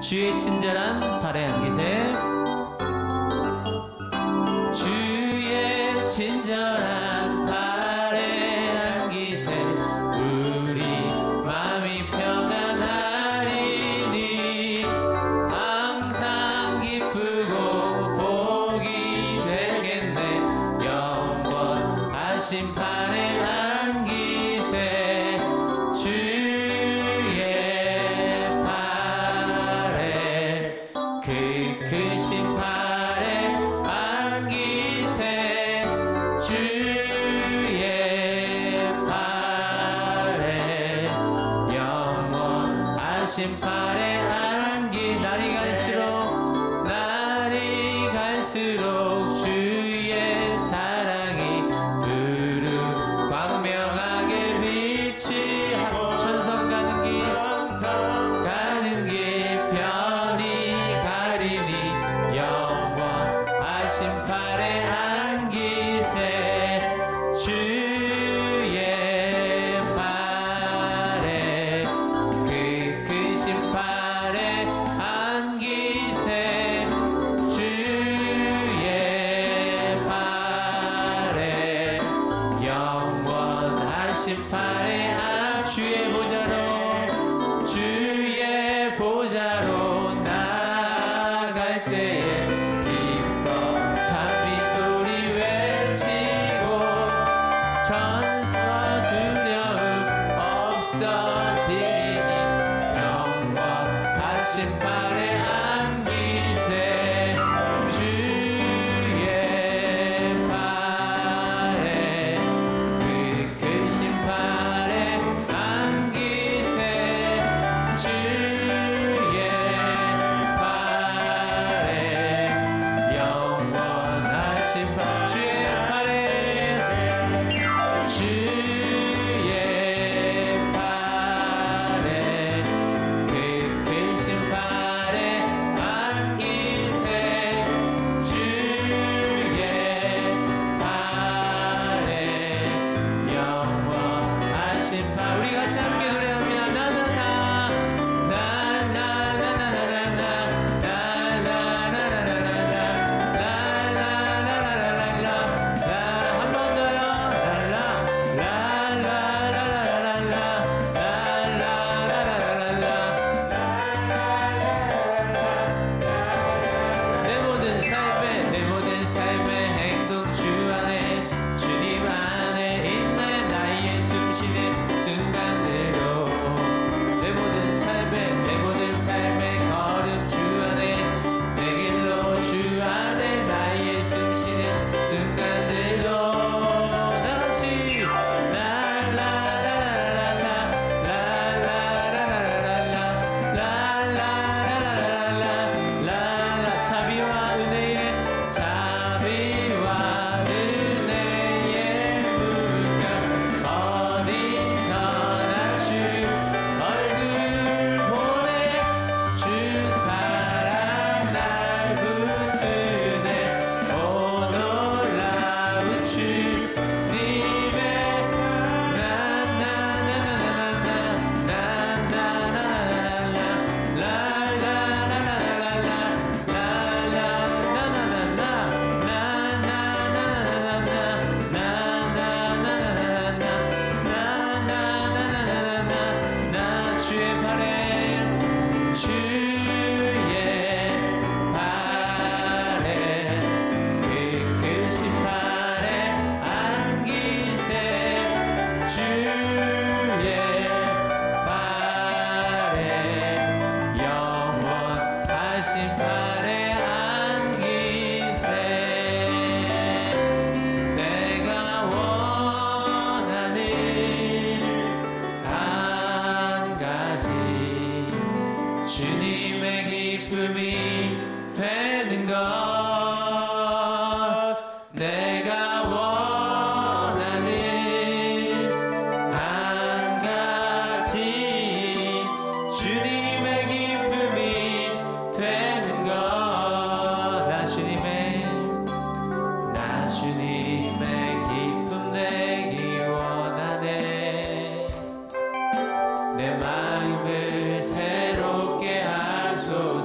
주의 친절한 발의 향기세. 주의 친절한 발의 향기세. 우리 마음이 평안하리니 항상 기쁘고 복이 되겠네. 영원하신 발의 향기세. 그 크신 팔에 안기세. 주의 팔에 영원하신 팔에 안기. 날이 갈수록 주의 사랑이 두루 광명하게 비치하고 천성 가는 길 편히 영원하신 팔에 안기세. 주의 팔에 그 크신 팔에 안기세. 주의 팔에 영원하신 팔에 주의 보좌로 나아갈 때에 천사 두려움 없어지리니 영원하신 팔에 안기세. 주의 팔에 그 크신 팔에 안기세. 주의 팔에 영원하신 주의 팔에 그 크신 팔에 안기세. 주의 팔에 영원하신 팔. 우리 같이 함께 노래합니다. 내 모든 삶의 행동 주 안에 주님 안에 있네. 나의 숨쉬는 순간대로 내 모든 삶의 걸음 주 안에 내 길로 주 안에 나의 숨쉬는 순간대로 나같이 자비와 은혜의 물결 어디서나 주 얼굴 보내. 주 사랑 날 붙드네. 오 놀라운 주님의 주님의 기쁨이 되는 것. 내가 원하는 한 가지 주님의 기쁨이 되는 것. 나 주님의 기쁨 되기 원하네. 내 마음을 새롭게 하소서.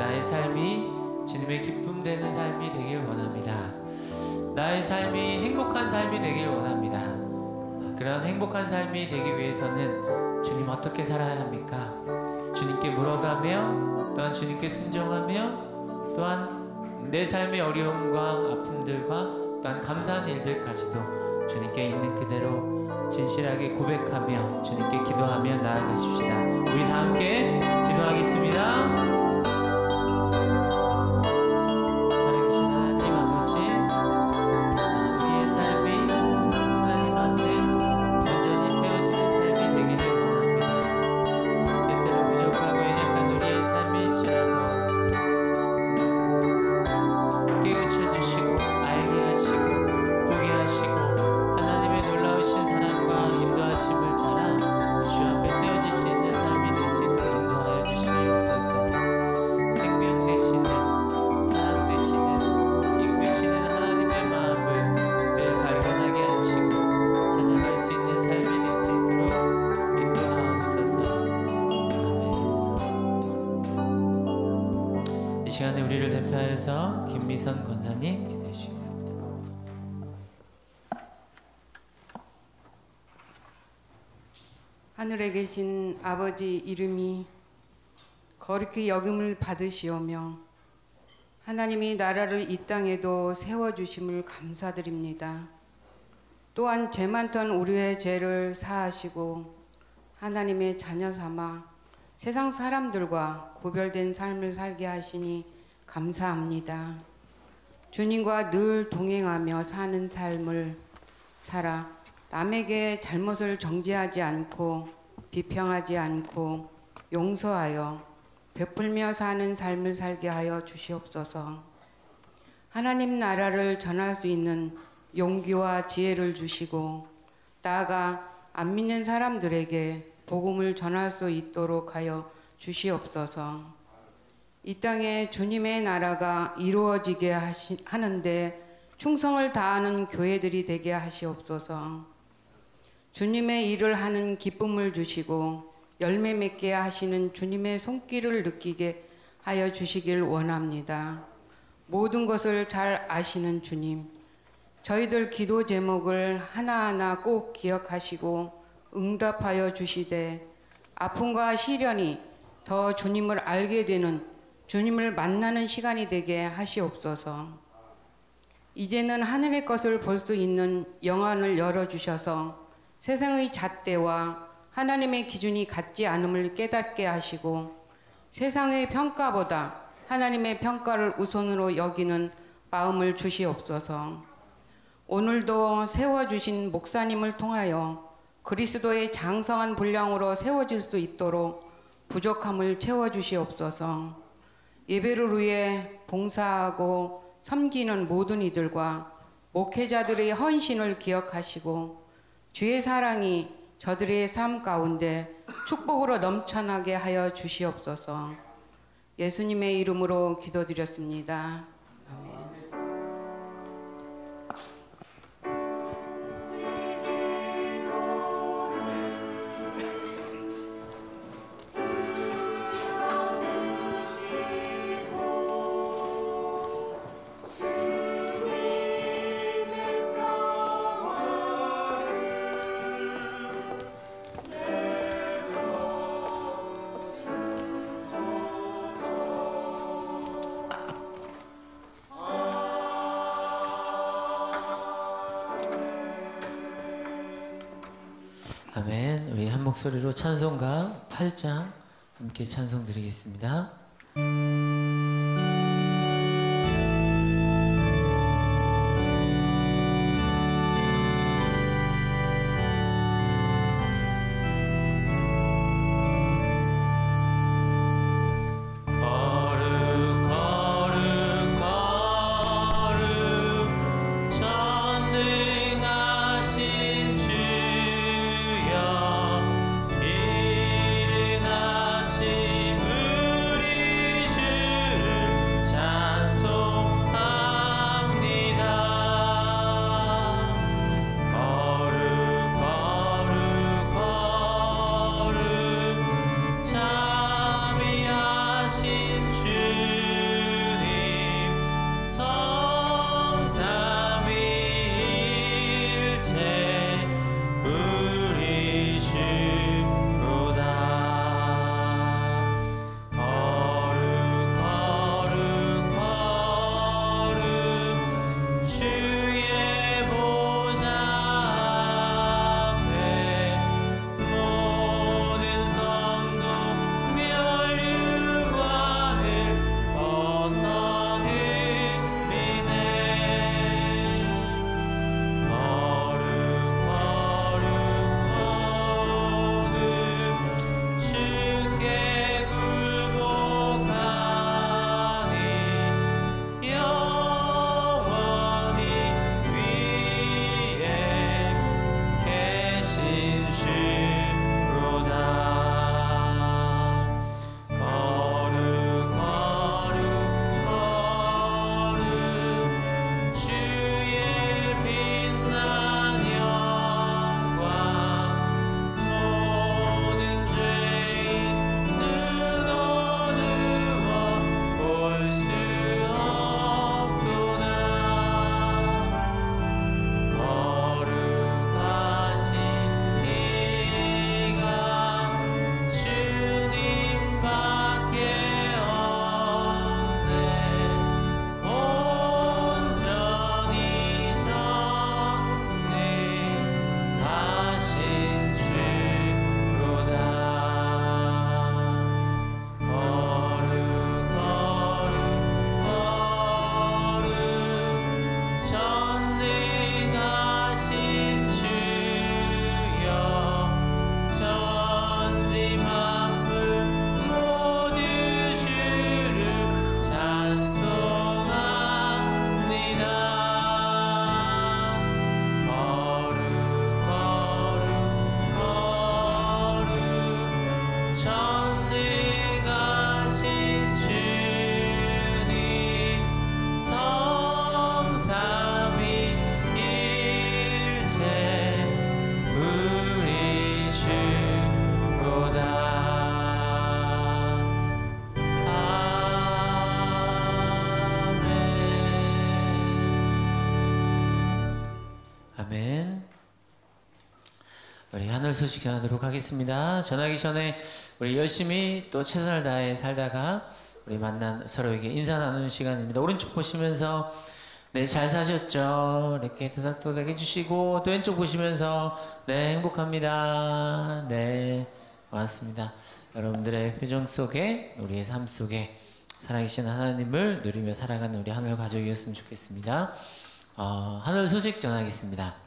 나의 삶이 주님의 기쁨 되는 삶이 되길 원합니다. 나의 삶이 행복한 삶이 되길 원합니다. 그런 행복한 삶이 되기 위해서는 주님 어떻게 살아야 합니까? 주님께 물어가며 또한 주님께 순종하며 또한 내 삶의 어려움과 아픔들과 또한 감사한 일들까지도 주님께 있는 그대로 진실하게 고백하며 주님께 기도하며 나아가십시다. 우리 다 함께 기도하겠습니다. 김미선 권사님 기도해 주시겠습니다. 하늘에 계신 아버지 이름이 거룩히 여김을 받으시오며 하나님이 나라를 이 땅에도 세워주심을 감사드립니다. 또한 죄 많던 우리의 죄를 사하시고 하나님의 자녀 삼아 세상 사람들과 구별된 삶을 살게 하시니 감사합니다. 주님과 늘 동행하며 사는 삶을 살아 남에게 잘못을 정죄하지 않고 비평하지 않고 용서하여 베풀며 사는 삶을 살게 하여 주시옵소서. 하나님 나라를 전할 수 있는 용기와 지혜를 주시고 나아가 안 믿는 사람들에게 복음을 전할 수 있도록 하여 주시옵소서. 이 땅에 주님의 나라가 이루어지게 하는데 충성을 다하는 교회들이 되게 하시옵소서. 주님의 일을 하는 기쁨을 주시고 열매 맺게 하시는 주님의 손길을 느끼게 하여 주시길 원합니다. 모든 것을 잘 아시는 주님, 저희들 기도 제목을 하나하나 꼭 기억하시고 응답하여 주시되 아픔과 시련이 더 주님을 알게 되는 주님을 만나는 시간이 되게 하시옵소서. 이제는 하늘의 것을 볼 수 있는 영안을 열어주셔서 세상의 잣대와 하나님의 기준이 같지 않음을 깨닫게 하시고 세상의 평가보다 하나님의 평가를 우선으로 여기는 마음을 주시옵소서. 오늘도 세워주신 목사님을 통하여 그리스도의 장성한 분량으로 세워질 수 있도록 부족함을 채워주시옵소서. 예배를 위해 봉사하고 섬기는 모든 이들과 목회자들의 헌신을 기억하시고 주의 사랑이 저들의 삶 가운데 축복으로 넘쳐나게 하여 주시옵소서. 예수님의 이름으로 기도드렸습니다. 아멘. 아멘. 우리 한 목소리로 찬송가 8장 함께 찬송 드리겠습니다. 이른 아침 우리 주 하늘 소식 전하도록 하겠습니다. 전하기 전에 우리 열심히 또 최선을 다해 살다가 우리 만난 서로에게 인사 나누는 시간입니다. 오른쪽 보시면서 네, 잘 사셨죠? 이렇게 토닥토닥 해주시고 또 왼쪽 보시면서 네, 행복합니다. 네, 고맙습니다. 여러분들의 표정 속에 우리의 삶 속에 살아계신 하나님을 누리며 살아가는 우리 하늘 가족이었으면 좋겠습니다. 하늘 소식 전하겠습니다.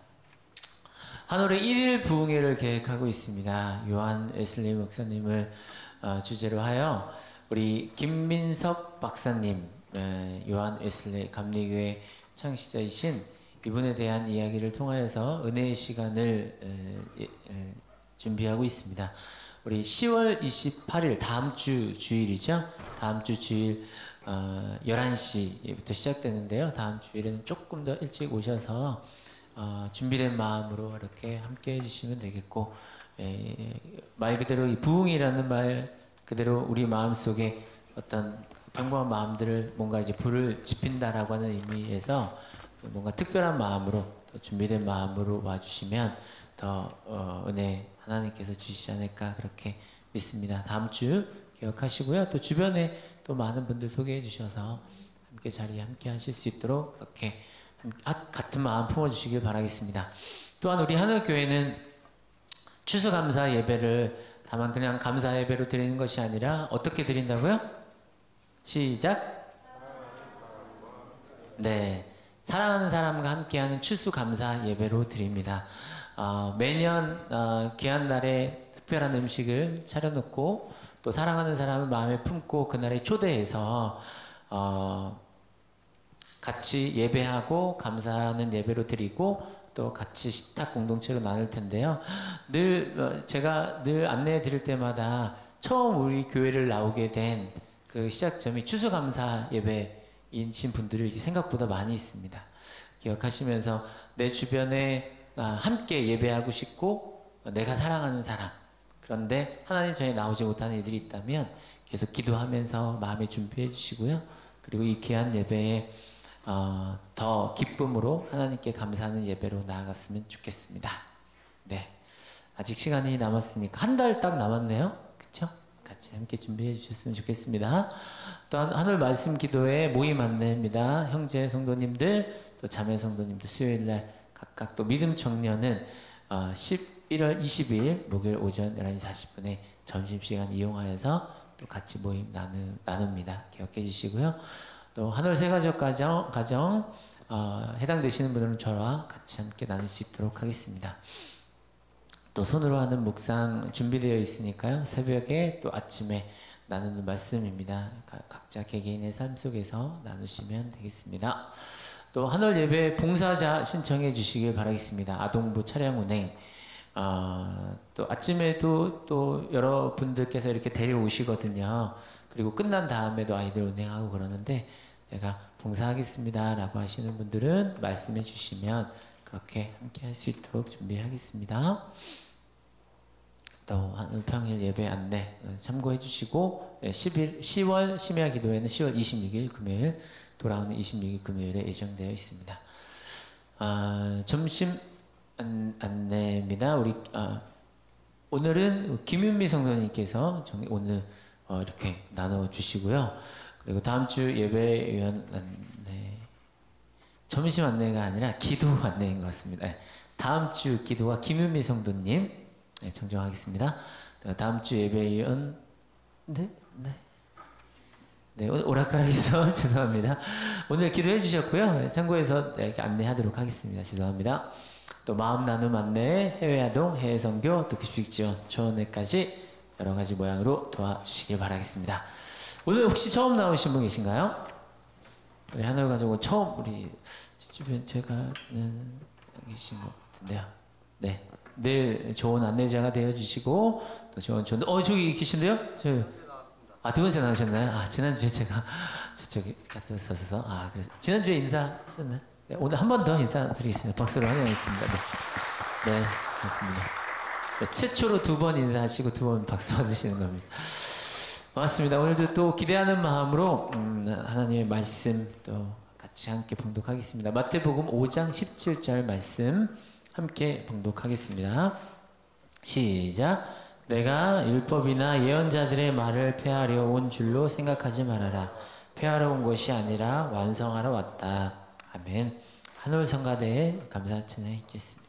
하늘의 1일 부흥회를 계획하고 있습니다. 요한 웨슬리 목사님을 주제로 하여 우리 김민석 박사님, 요한 웨슬리 감리교회 창시자이신 이분에 대한 이야기를 통하여서 은혜의 시간을 준비하고 있습니다. 우리 10월 28일 다음 주 주일이죠. 다음 주 주일 11시부터 시작되는데요. 다음 주일에는 조금 더 일찍 오셔서 준비된 마음으로 이렇게 함께 해주시면 되겠고, 말 그대로 이 부흥이라는 말 그대로 우리 마음 속에 어떤 평범한 마음들을 뭔가 이제 불을 지핀다라고 하는 의미에서 뭔가 특별한 마음으로 또 준비된 마음으로 와주시면 더 은혜 하나님께서 주시지 않을까 그렇게 믿습니다. 다음 주 기억하시고요. 또 주변에 또 많은 분들 소개해 주셔서 함께 자리에 함께 하실 수 있도록 이렇게 같은 마음 품어주시길 바라겠습니다. 또한 우리 하늘교회는 추수감사 예배를 다만 그냥 감사 예배로 드리는 것이 아니라 어떻게 드린다고요? 시작! 네, 사랑하는 사람과 함께하는 추수감사 예배로 드립니다. 매년 귀한 날에 특별한 음식을 차려놓고 또 사랑하는 사람을 마음에 품고 그날에 초대해서 같이 예배하고 감사하는 예배로 드리고 또 같이 식탁 공동체로 나눌 텐데요. 제가 늘 안내해 드릴 때마다 처음 우리 교회를 나오게 된 그 시작점이 추수감사 예배이신 분들이 생각보다 많이 있습니다. 기억하시면서 내 주변에 함께 예배하고 싶고 내가 사랑하는 사람, 그런데 하나님 전에 나오지 못하는 이들이 있다면 계속 기도하면서 마음에 준비해 주시고요. 그리고 이 귀한 예배에 더 기쁨으로 하나님께 감사하는 예배로 나아갔으면 좋겠습니다. 네, 아직 시간이 남았으니까 한 달 딱 남았네요. 그쵸? 같이 함께 준비해 주셨으면 좋겠습니다. 또한 하늘 말씀 기도회 모임 안내입니다. 형제 성도님들 또 자매 성도님들 수요일날 각각 또 믿음 청년은 11월 20일 목요일 오전 11시 40분에 점심시간 이용하여서 또 같이 모임 나눕니다. 기억해 주시고요. 또 하늘 새가족 가정 해당되시는 분들은 저와 같이 함께 나눌 수 있도록 하겠습니다. 또 손으로 하는 묵상 준비되어 있으니까요. 새벽에 또 아침에 나누는 말씀입니다. 각자 개개인의 삶 속에서 나누시면 되겠습니다. 또 하늘 예배 봉사자 신청해 주시길 바라겠습니다. 아동부 차량 운행 또 아침에도 또 여러분들께서 이렇게 데려오시거든요. 그리고 끝난 다음에도 아이들 운행하고 그러는데 제가 봉사하겠습니다 라고 하시는 분들은 말씀해 주시면 그렇게 함께 할 수 있도록 준비하겠습니다. 또 하늘 평일 예배 안내 참고해 주시고 10월 심야 기도회는 10월 26일 금요일 돌아오는 26일 금요일에 예정되어 있습니다. 점심 안내입니다. 우리 오늘은 김윤미 성도님께서 오늘 이렇게 나눠 주시고요. 그리고 다음 주 예배위원 안내, 점심 안내가 아니라 기도 안내인 것 같습니다. 다음 주 기도가 김윤미 성도님 정정하겠습니다. 다음 주 예배위원 네, 오락가락해서 죄송합니다. 오늘 기도해 주셨고요. 참고해서 이렇게 안내하도록 하겠습니다. 죄송합니다. 또 마음 나눔 안내, 해외 아동, 해외 선교, 또 급식 지원, 초원회까지 여러 가지 모양으로 도와주시길 바라겠습니다. 오늘 혹시 처음 나오신 분 계신가요? 우리 하늘 가족은 처음 우리 주변 제가는 계신 것 같은데요. 네, 늘 좋은 안내자가 되어 주시고 또 좋은 저기 계신데요? 두 번째 나오셨나요? 지난주에 제가 저쪽에 갔었어서 그래서 지난주에 인사하셨나요? 네, 오늘 한 번 더 인사드리겠습니다. 박수로 환영하겠습니다. 네, 맞습니다. 네, 최초로 2번 인사하시고 2번 박수 받으시는 겁니다. 고맙습니다. 오늘도 또 기대하는 마음으로 하나님의 말씀 또 같이 함께 봉독하겠습니다. 마태복음 5장 17절 말씀 함께 봉독하겠습니다. 시작. 내가 율법이나 예언자들의 말을 폐하려 온 줄로 생각하지 말아라. 폐하러 온 것이 아니라 완성하러 왔다. 아멘. 한올 성가대에 감사 찬양 있겠습니다.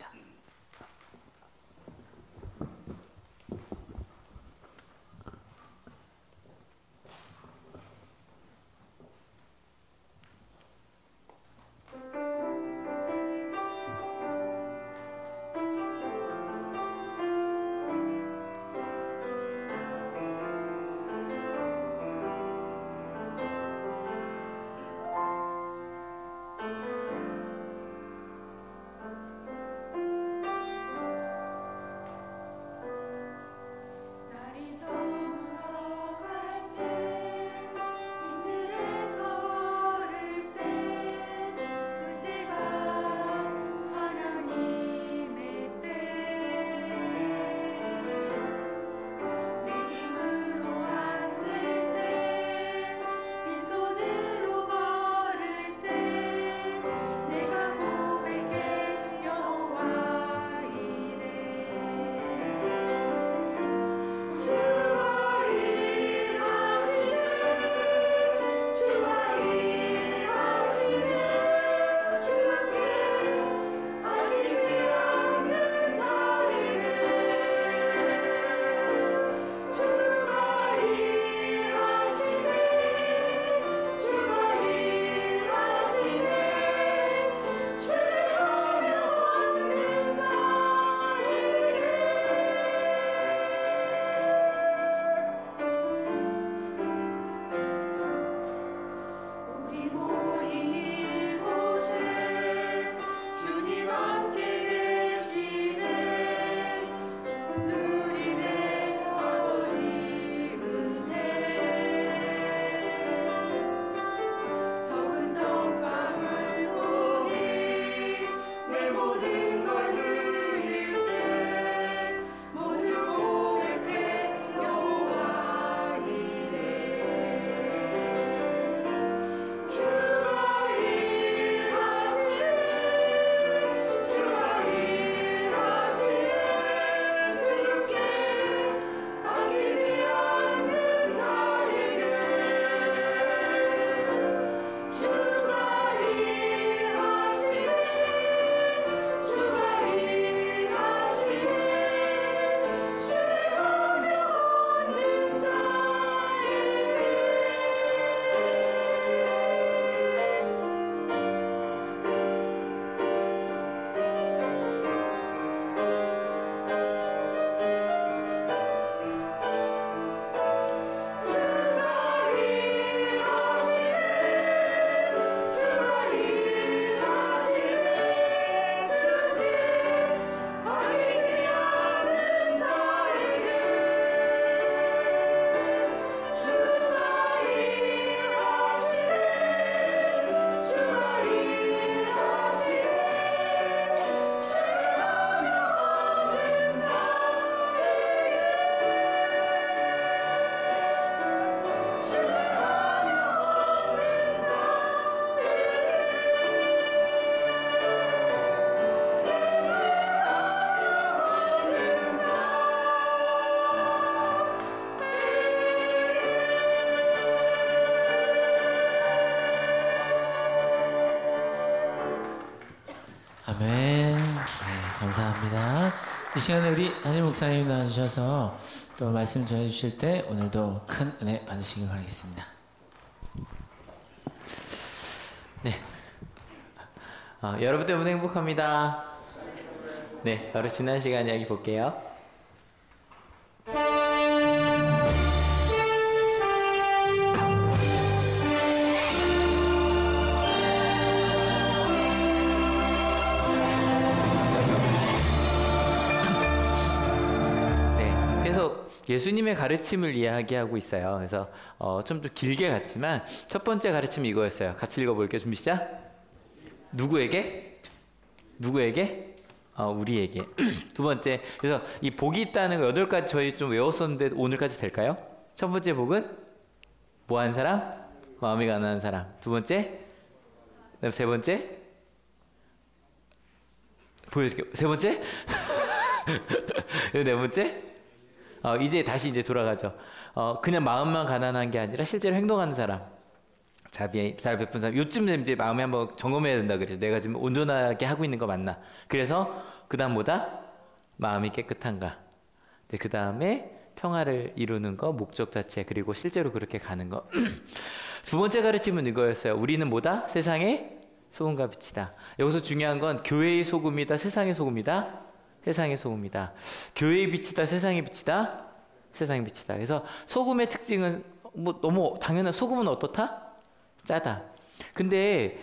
아멘. 네, 감사합니다. 이 시간에 우리 담임 목사님 나와주셔서 또 말씀 전해주실 때 오늘도 큰 은혜 받으시길 바라겠습니다. 네. 여러분 때문에 행복합니다. 네, 바로 지난 시간 이야기 볼게요. 예수님의 가르침을 이야기하고 있어요. 그래서 좀 더 길게 갔지만 첫 번째 가르침이 이거였어요. 같이 읽어볼게요. 준비 시작. 누구에게? 누구에게? 우리에게. 두 번째, 그래서 이 복이 있다는 거 8가지 저희 좀 외웠었는데 오늘까지 될까요? 첫 번째 복은 뭐한 사람? 마음이 가난한 사람. 두 번째, 그다음 세 번째, 보여줄게요. 세 번째, 네 번째? 이제 다시 이제 돌아가죠. 그냥 마음만 가난한 게 아니라 실제로 행동하는 사람. 잘 베푼 사람. 요즘 이제 마음에 한번 점검해야 된다 그래서 내가 지금 온전하게 하고 있는 거 맞나? 그래서 그다음 뭐다? 마음이 깨끗한가? 그 다음에 평화를 이루는 거, 목적 자체, 그리고 실제로 그렇게 가는 거. 두 번째 가르침은 이거였어요. 우리는 뭐다? 세상의 소금과 빛이다. 여기서 중요한 건 교회의 소금이다, 세상의 소금이다? 세상의 소금이다. 교회의 빛이다, 세상의 빛이다? 세상의 빛이다. 그래서 소금의 특징은 뭐 너무 당연한, 소금은 어떻다? 짜다. 근데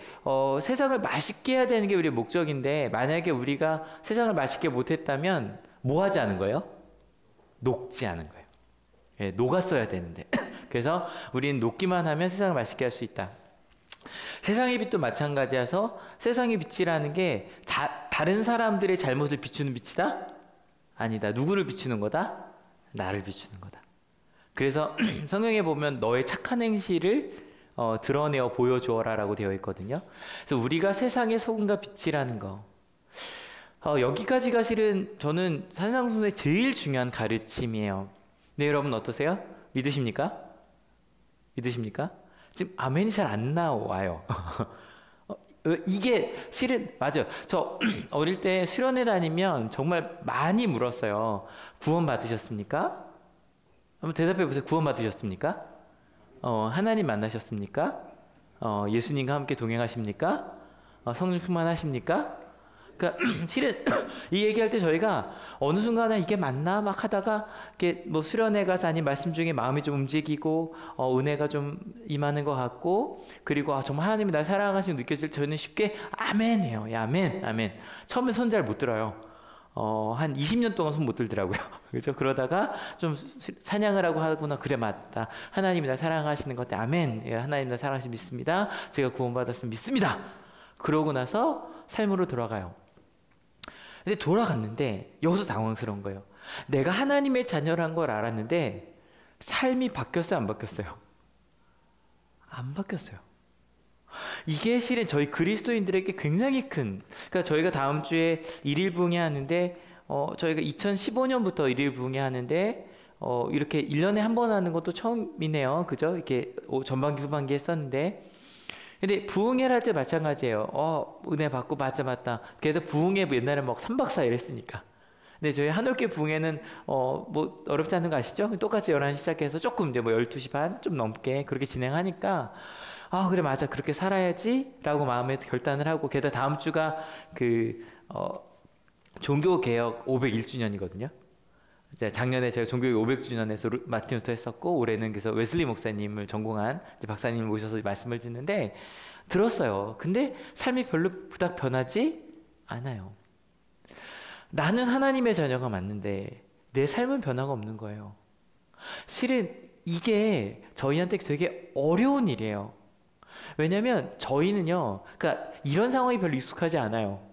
세상을 맛있게 해야 되는 게 우리의 목적인데 만약에 우리가 세상을 맛있게 못했다면 뭐 하지 않은 거예요? 녹지 않은 거예요. 예, 녹았어야 되는데. 그래서 우리는 녹기만 하면 세상을 맛있게 할 수 있다. 세상의 빛도 마찬가지여서 세상의 빛이라는 게 다른 사람들의 잘못을 비추는 빛이다? 아니다. 누구를 비추는 거다? 나를 비추는 거다. 그래서 성경에 보면 너의 착한 행실을 드러내어 보여주어라 라고 되어 있거든요. 그래서 우리가 세상의 소금과 빛이라는 거. 여기까지가 실은 저는 산상수훈의 제일 중요한 가르침이에요. 네, 여러분 어떠세요? 믿으십니까? 믿으십니까? 지금 아멘이 잘 안 나와요. 이게 실은 맞아요. 저 어릴 때 수련회 다니면 정말 많이 물었어요. 구원 받으셨습니까? 한번 대답해 보세요. 구원 받으셨습니까? 하나님 만나셨습니까? 예수님과 함께 동행하십니까? 성령 충만하십니까? 그러니까 실은 이 얘기할 때 저희가 어느 순간에 이게 맞나 막 하다가 이렇게 뭐 수련회 가서 아닌 말씀 중에 마음이 좀 움직이고 은혜가 좀 임하는 것 같고 그리고 정말 하나님이 날 사랑하시는 느껴질 때 저는 쉽게 아멘해요. 야, 아멘, 아멘. 처음에 손 잘 못 들어요. 한 20년 동안 손 못 들더라고요. 그죠? 그러다가 좀 찬양을 하고 하구나. 그래, 맞다. 하나님이 날 사랑하시는 것 같아. 아멘. 예, 하나님 날 사랑하시 믿습니다. 제가 구원받았으면 믿습니다. 그러고 나서 삶으로 돌아가요. 근데 돌아갔는데 여기서 당황스러운 거예요. 내가 하나님의 자녀란 걸 알았는데 삶이 바뀌었어요, 안 바뀌었어요? 안 바뀌었어요. 이게 실은 저희 그리스도인들에게 굉장히 큰, 그러니까 저희가 다음 주에 일일 부흥회 하는데 저희가 2015년부터 일일 부흥회 하는데 이렇게 1년에 한 번 하는 것도 처음이네요. 그죠? 이렇게 전반기 후반기 했었는데 근데 부흥회를 할 때 마찬가지예요. 은혜 받고 맞다. 그래도 부흥회 옛날에 막 3박 4일 했으니까. 근데 저희 한올교 부흥회는 뭐 어렵지 않은 거 아시죠? 똑같이 11시 시작해서 조금 이제 뭐 12시 반 좀 넘게 그렇게 진행하니까 그래 맞아 그렇게 살아야지라고 마음에 결단을 하고 게다가 다음 주가 그 종교개혁 501주년이거든요. 작년에 제가 종교개혁 500주년에서 마틴 루터 했었고 올해는 그래서 웨슬리 목사님을 전공한 박사님을 모셔서 말씀을 듣는데 들었어요. 근데 삶이 별로 그닥 변하지 않아요. 나는 하나님의 자녀가 맞는데 내 삶은 변화가 없는 거예요. 실은 이게 저희한테 되게 어려운 일이에요. 왜냐면 저희는요, 그러니까 이런 상황이 별로 익숙하지 않아요.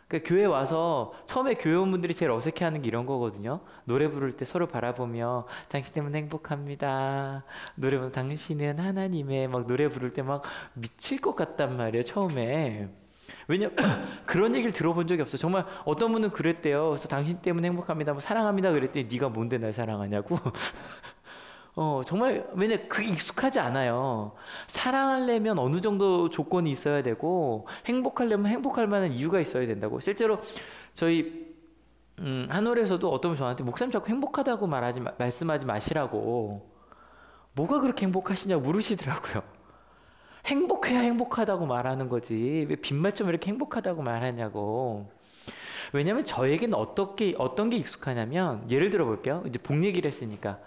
그러니까 교회 와서 처음에 교회원분들이 제일 어색해하는 게 이런 거거든요. 노래 부를 때 서로 바라보며 당신 때문에 행복합니다. 노래 부르면 당신은 하나님의 막 노래 부를 때 막 미칠 것 같단 말이에요. 처음에. 왜냐 그런 얘기를 들어본 적이 없어. 정말 어떤 분은 그랬대요. 그래서 당신 때문에 행복합니다. 뭐 사랑합니다. 그랬더니 네가 뭔데 날 사랑하냐고. 정말 왜냐 그게 익숙하지 않아요. 사랑하려면 어느 정도 조건이 있어야 되고 행복하려면 행복할 만한 이유가 있어야 된다고. 실제로 저희 한올에서도 어떤 분 저한테 목사님 자꾸 행복하다고 말씀하지 마시라고. 뭐가 그렇게 행복하시냐고 물으시더라고요. 행복해야 행복하다고 말하는 거지 왜 빈말처럼 이렇게 행복하다고 말하냐고. 왜냐면 저에게는 어떤 게 익숙하냐면 예를 들어 볼게요. 이제 복 얘기를 했으니까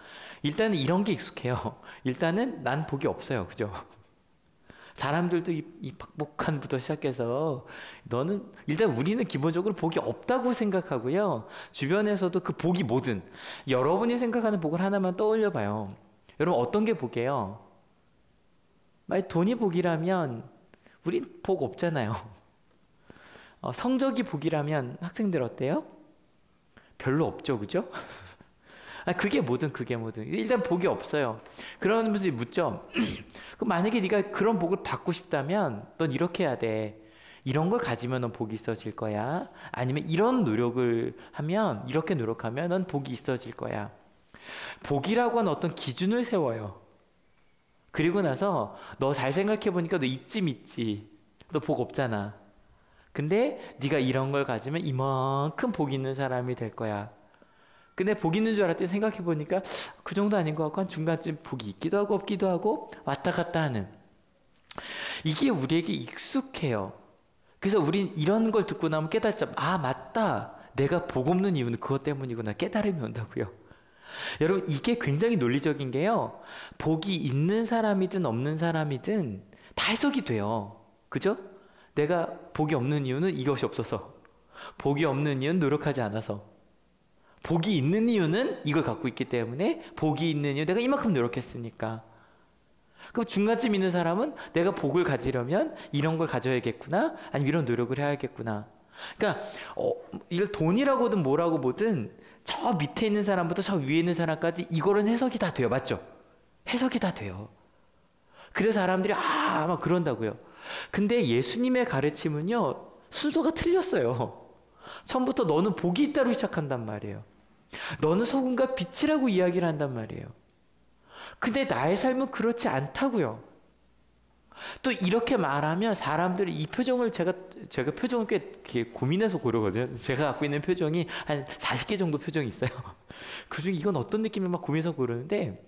일단은 이런 게 익숙해요. 일단은 난 복이 없어요. 그죠? 사람들도 이 박복한부터 시작해서 너는 일단 우리는 기본적으로 복이 없다고 생각하고요. 주변에서도 그 복이 뭐든 여러분이 생각하는 복을 하나만 떠올려 봐요. 여러분 어떤 게 복이에요? 만약 돈이 복이라면 우린 복 없잖아요. 성적이 복이라면 학생들 어때요? 별로 없죠. 그죠? 그게 뭐든 일단 복이 없어요. 그러면서 묻죠. 그럼 만약에 네가 그런 복을 받고 싶다면 넌 이렇게 해야 돼. 이런 걸 가지면 넌 복이 있어질 거야. 아니면 이런 노력을 하면, 이렇게 노력하면 넌 복이 있어질 거야. 복이라고 하는 어떤 기준을 세워요. 그리고 나서 너 잘 생각해 보니까 너 이쯤 있지. 너 복 없잖아. 근데 네가 이런 걸 가지면 이만큼 복 있는 사람이 될 거야. 근데 복 있는 줄 알았더니 생각해 보니까 그 정도 아닌 것 같고 한 중간쯤 복이 있기도 하고 없기도 하고 왔다 갔다 하는, 이게 우리에게 익숙해요. 그래서 우린 이런 걸 듣고 나면 깨닫죠. 아, 맞다. 내가 복 없는 이유는 그것 때문이구나. 깨달음이 온다고요. 여러분, 이게 굉장히 논리적인 게요. 복이 있는 사람이든 없는 사람이든 다 해석이 돼요. 그죠? 내가 복이 없는 이유는 이것이 없어서, 복이 없는 이유는 노력하지 않아서, 복이 있는 이유는 이걸 갖고 있기 때문에, 복이 있는 이유 내가 이만큼 노력했으니까. 그럼 중간쯤 있는 사람은 내가 복을 가지려면 이런 걸 가져야겠구나, 아니면 이런 노력을 해야겠구나. 그러니까 이걸 돈이라고든 뭐라고 보든 저 밑에 있는 사람부터 저 위에 있는 사람까지 이거는 해석이 다 돼요. 맞죠? 해석이 다 돼요. 그래서 사람들이 아마 그런다고요. 근데 예수님의 가르침은요, 순서가 틀렸어요. 처음부터 너는 복이 있다로 시작한단 말이에요. 너는 소금과 빛이라고 이야기를 한단 말이에요. 근데 나의 삶은 그렇지 않다고요. 또 이렇게 말하면 사람들이 이 표정을, 제가 표정을 꽤 고민해서 고르거든요. 제가 갖고 있는 표정이 한 40개 정도 표정이 있어요. 그중에 이건 어떤 느낌을 막 고민해서 고르는데,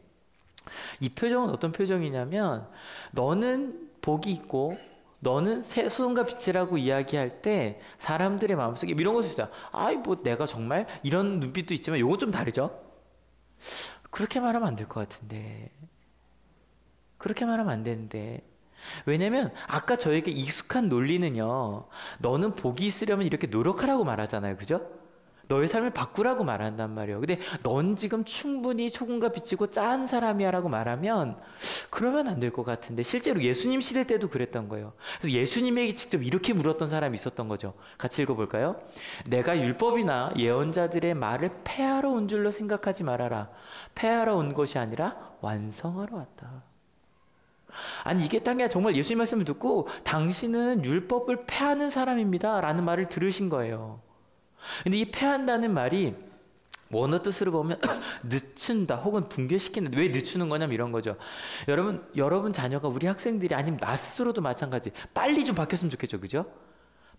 이 표정은 어떤 표정이냐면, 너는 복이 있고 너는 소금과 빛이라고 이야기할 때 사람들의 마음속에 이런 것도 있어요. 아이, 뭐 내가 정말, 이런 눈빛도 있지만 요건 좀 다르죠? 그렇게 말하면 안 될 것 같은데, 그렇게 말하면 안 되는데. 왜냐면 아까 저에게 익숙한 논리는요, 너는 복이 있으려면 이렇게 노력하라고 말하잖아요. 그죠? 너의 삶을 바꾸라고 말한단 말이에요. 근데 넌 지금 충분히 소금과 빛이고 짠 사람이야 라고 말하면, 그러면 안 될 것 같은데, 실제로 예수님 시대 때도 그랬던 거예요. 그래서 예수님에게 직접 이렇게 물었던 사람이 있었던 거죠. 같이 읽어볼까요? 내가 율법이나 예언자들의 말을 폐하러 온 줄로 생각하지 말아라. 폐하러 온 것이 아니라 완성하러 왔다. 아니, 이게 딴 게 정말 예수님 말씀을 듣고 당신은 율법을 폐하는 사람입니다 라는 말을 들으신 거예요. 근데 이 폐한다는 말이 원어 뜻으로 보면 늦춘다 혹은 붕괴시킨다. 왜 늦추는 거냐면 이런 거죠. 여러분 자녀가, 우리 학생들이, 아니면 나 스스로도 마찬가지, 빨리 좀 바뀌었으면 좋겠죠. 그죠?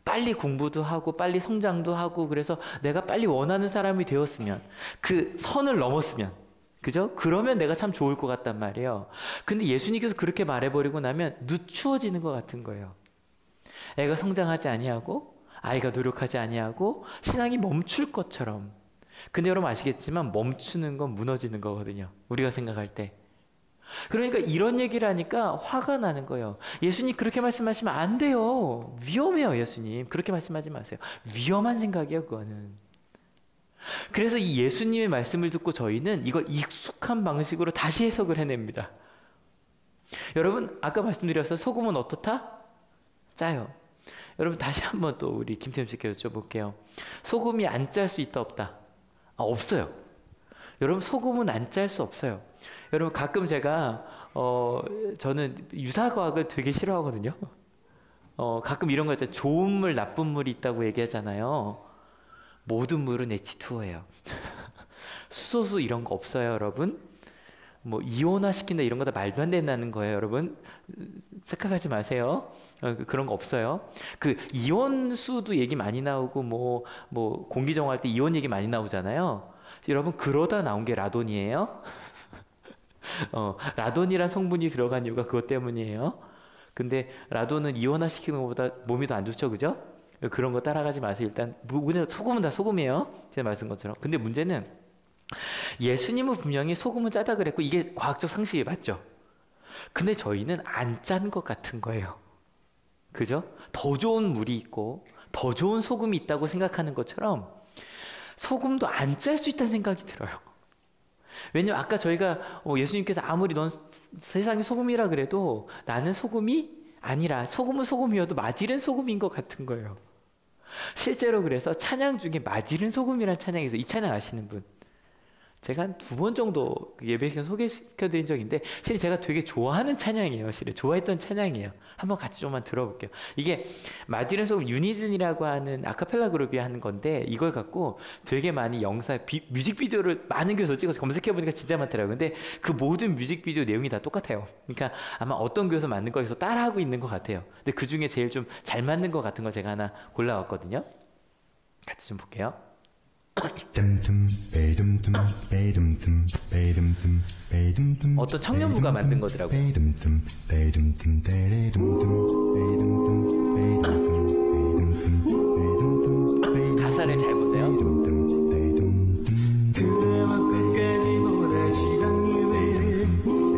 빨리 공부도 하고 빨리 성장도 하고, 그래서 내가 빨리 원하는 사람이 되었으면, 그 선을 넘었으면, 그죠? 그러면 내가 참 좋을 것 같단 말이에요. 근데 예수님께서 그렇게 말해버리고 나면 늦추어지는 것 같은 거예요. 애가 성장하지 아니하고 아이가 노력하지 아니하고 신앙이 멈출 것처럼. 근데 여러분 아시겠지만 멈추는 건 무너지는 거거든요. 우리가 생각할 때. 그러니까 이런 얘기를 하니까 화가 나는 거예요. 예수님 그렇게 말씀하시면 안 돼요. 위험해요. 예수님 그렇게 말씀하지 마세요. 위험한 생각이에요. 그거는. 그래서 이 예수님의 말씀을 듣고 저희는 이걸 익숙한 방식으로 다시 해석을 해냅니다. 여러분 아까 말씀드렸어요. 소금은 어떻다? 짜요. 여러분 다시 한번 또 우리 김태흠 씨께 여쭤볼게요. 소금이 안 짤 수 있다 없다? 없어요. 여러분 소금은 안 짤 수 없어요. 여러분 가끔 제가 저는 유사과학을 되게 싫어하거든요. 가끔 이런 거 있잖아요. 좋은 물 나쁜 물이 있다고 얘기하잖아요. 모든 물은 H2O예요. 수소수 이런 거 없어요, 여러분. 뭐 이온화 시킨다 이런 거 다 말도 안 된다는 거예요, 여러분. 착각하지 마세요. 그런 거 없어요. 그 이온수도 얘기 많이 나오고 뭐 공기 정화할 때 이온 얘기 많이 나오잖아요. 여러분 그러다 나온 게 라돈이에요. 라돈이란 성분이 들어간 이유가 그것 때문이에요. 근데 라돈은 이온화 시키는 것보다 몸이 더 안 좋죠, 그죠? 그런 거 따라가지 마세요. 일단 소금은 다 소금이에요. 제가 말씀 것처럼. 근데 문제는 예수님은 분명히 소금은 짜다 그랬고 이게 과학적 상식이 맞죠. 근데 저희는 안 짠 것 같은 거예요. 그죠? 더 좋은 물이 있고 더 좋은 소금이 있다고 생각하는 것처럼 소금도 안 짤 수 있다는 생각이 들어요. 왜냐면 아까 저희가 예수님께서 아무리 넌 세상의 소금이라 그래도 나는 소금이 아니라, 소금은 소금이어도 맛있는 소금인 것 같은 거예요. 실제로 그래서 찬양 중에 맛있는 소금이라는 찬양이 있어요. 이 찬양 아시는 분? 제가 한 2번 정도 예배 시간 소개시켜드린 적인데 실은 제가 되게 좋아하는 찬양이에요. 실은 좋아했던 찬양이에요. 한번 같이 좀만 들어볼게요. 이게 마디른 소금 유니즌이라고 하는 아카펠라 그룹이 하는 건데 이걸 갖고 되게 많이 영상 뮤직비디오를 많은 교회에서 찍어서 검색해보니까 진짜 많더라고요. 근데 그 모든 뮤직비디오 내용이 다 똑같아요. 그러니까 아마 어떤 교회에서 만든 거에서 따라하고 있는 것 같아요. 근데 그 중에 제일 좀 잘 맞는 것 같은 거 제가 하나 골라왔거든요. 같이 좀 볼게요. 어떤 청년부가 만든 거더라고요. 가사를 잘 보세요.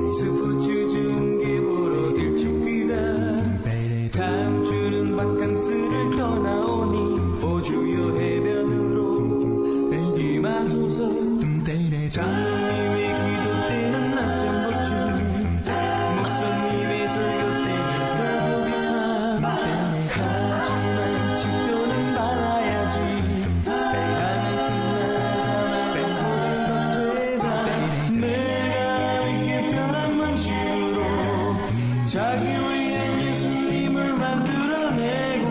스포츠 중계보러 들쭉귀가 다음 주는 바캉스를 떠나오니 오주요 해변으로 임하소서. 장님의 기도 때는 낮잠 보충 목사님의 설교 때는 설교비만 하지만 축도는 받아야지. 나는 끝나자마자 소리가 되자 내가 이렇게 편한 방식으로 자기 위한 예수님을 만들어내고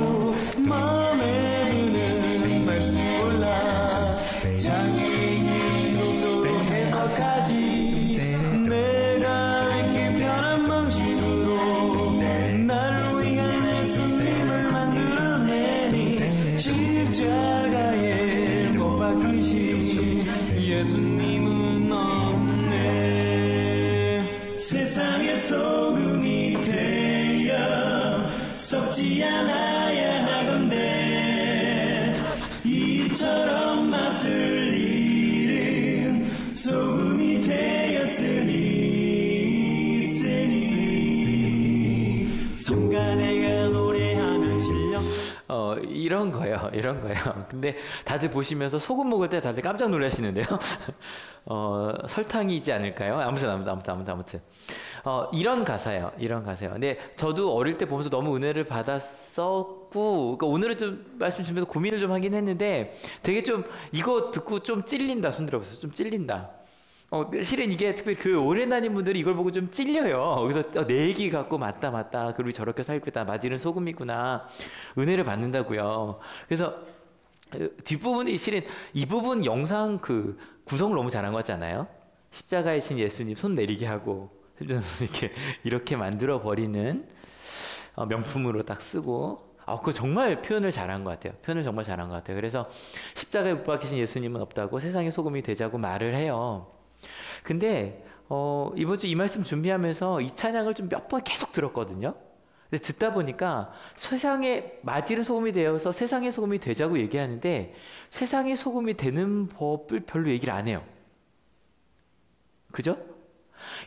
마음에 드는 말씀 골라 자기의 의도로 해석하지. 내가 이렇게 편한 방식으로 나를 위한 예수님을 만들어내니 십자가에 못 박히신 예수님은 없네. 세상의 소금이 되어 썩지 않아야 하건대 이처럼 맛을 잃은 소금이 되었으니 성가대가 노래하면 실력. 이런 거예요. 이런 거예요. 근데 다들 보시면서 소금 먹을 때 다들 깜짝 놀라시는데요. 설탕이지 않을까요? 아무튼. 이런 가사예요. 이런 가사예요. 근데 저도 어릴 때 보면서 너무 은혜를 받았었고, 그러니까 오늘은 좀 말씀 주면서 고민을 좀 하긴 했는데 되게 좀 이거 듣고 좀 찔린다. 손 들어보세요. 좀 찔린다. 실은 이게 특별히 그 오래 다닌 분들이 이걸 보고 좀 찔려요. 그래서 내 얘기 갖고 맞다. 그리고 저렇게 살고 있다. 마디는 소금이구나. 은혜를 받는다고요. 그래서 뒷부분이 실은 이 부분 영상 그 구성을 너무 잘한 것 같지 않아요? 십자가에 신 예수님 손 내리게 하고 이렇게 만들어 버리는 명품으로 딱 쓰고 그거 정말 표현을 잘한 것 같아요. 표현을 정말 잘한 것 같아요. 그래서 십자가에 못 박히신 예수님은 없다고 세상의 소금이 되자고 말을 해요. 근데 이번 주 이 말씀 준비하면서 이 찬양을 좀 몇 번 계속 들었거든요. 근데 듣다 보니까 세상에 마디른 소금이 되어서 세상의 소금이 되자고 얘기하는데 세상의 소금이 되는 법을 별로 얘기를 안 해요. 그죠?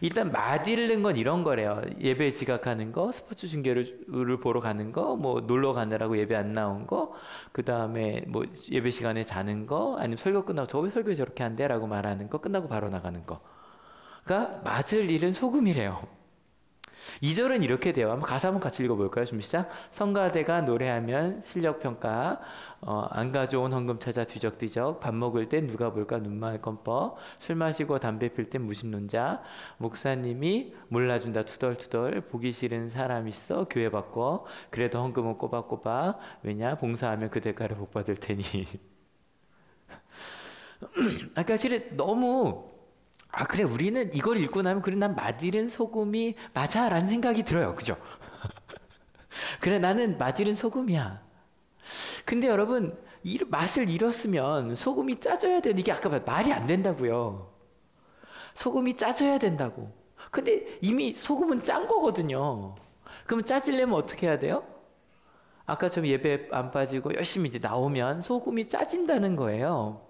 일단 마디르는 건 이런 거래요. 예배 지각하는 거, 스포츠 중계를 보러 가는 거, 뭐 놀러 가느라고 예배 안 나온 거, 그 다음에 뭐 예배 시간에 자는 거, 아니면 설교 끝나고 저 왜 설교에 저렇게 한대라고 말하는 거, 끝나고 바로 나가는 거가 맛을 잃은 소금이래요. 2절은 이렇게 돼요. 한번 가사 한번 같이 읽어볼까요? 준비 시작. 성가대가 노래하면 실력평가, 안 가져온 헌금 찾아 뒤적뒤적, 밥 먹을 땐 누가 볼까 눈말 껌뻑, 술 마시고 담배 필 땐 무신론자, 목사님이 몰라준다 투덜투덜, 보기 싫은 사람 있어 교회 바꿔, 그래도 헌금은 꼬박꼬박, 왜냐 봉사하면 그 대가를 복 받을 테니. 아까 실은 너무 그래 우리는 이걸 읽고 나면 그래 난 마디른 소금이 맞아 라는 생각이 들어요. 그죠? 그래 나는 마디른 소금이야. 근데 여러분 맛을 잃었으면 소금이 짜져야 되는 이게 아까 말이 안 된다고요. 소금이 짜져야 된다고. 근데 이미 소금은 짠 거거든요. 그럼 짜지려면 어떻게 해야 돼요? 아까처럼 예배 안 빠지고 열심히 이제 나오면 소금이 짜진다는 거예요.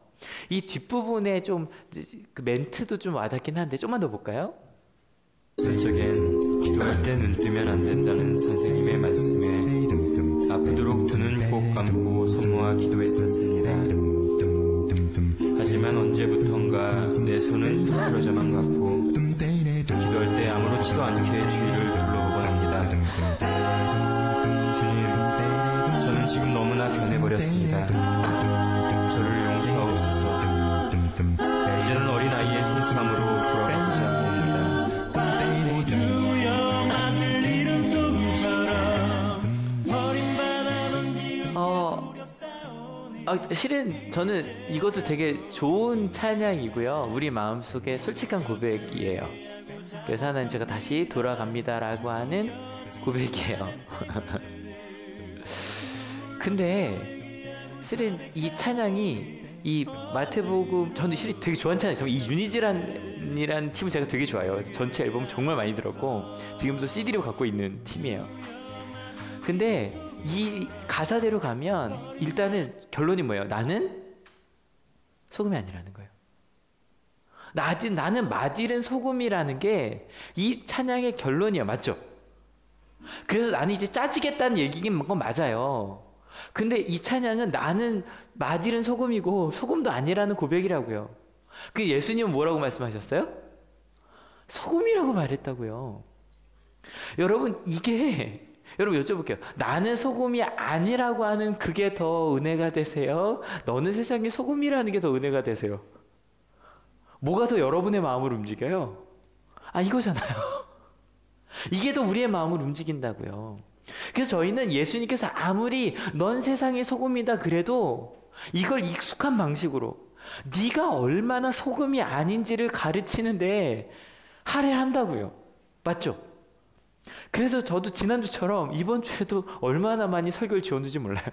이 뒷부분에 좀 그 멘트도 좀 와닿긴 한데 좀만 더 볼까요? 저쪽엔 기도할 때 눈 뜨면 안 된다는 선생님의 말씀에 아프도록 두 눈 꼭 감고 손 모아 기도했었습니다. 하지만 언제부턴가 내 손은 부러져만 갔고 기도할 때 아무렇지도 않게 주위를 둘러보곤 합니다. 주님, 저는 지금 너무나 변해버렸습니다. 저를 용서하옵소서. 이제는 어린아이의 순수함으로 돌아가고자 합니다. 실은 저는 이것도 되게 좋은 찬양이고요. 우리 마음속에 솔직한 고백이에요. 그래서 하나님 제가 다시 돌아갑니다라고 하는 고백이에요. 근데 실은 이 찬양이 이 마태복음 저는 실은 되게 좋아하는 찬양이에요. 이 유니즈란이라는 팀을 제가 되게 좋아해요. 그래서 전체 앨범 정말 많이 들었고 지금도 CD로 갖고 있는 팀이에요. 근데 이 가사대로 가면 일단은 결론이 뭐예요? 나는 소금이 아니라는 거예요. 나는 맛있는 소금이라는 게 이 찬양의 결론이에요. 맞죠? 그래서 나는 이제 짜지겠다는 얘기긴 건 맞아요. 근데 이 찬양은 나는 맛있는 소금이고 소금도 아니라는 고백이라고요. 그 예수님은 뭐라고 말씀하셨어요? 소금이라고 말했다고요. 여러분 이게 여러분 여쭤볼게요. 나는 소금이 아니라고 하는 그게 더 은혜가 되세요? 너는 세상에 소금이라는 게 더 은혜가 되세요? 뭐가 더 여러분의 마음을 움직여요? 이거잖아요. 이게 더 우리의 마음을 움직인다고요. 그래서 저희는 예수님께서 아무리 넌 세상의 소금이다 그래도 이걸 익숙한 방식으로 네가 얼마나 소금이 아닌지를 가르치는데 할애한다고요. 맞죠? 그래서 저도 지난주처럼 이번 주에도 얼마나 많이 설교를 지웠는지 몰라요.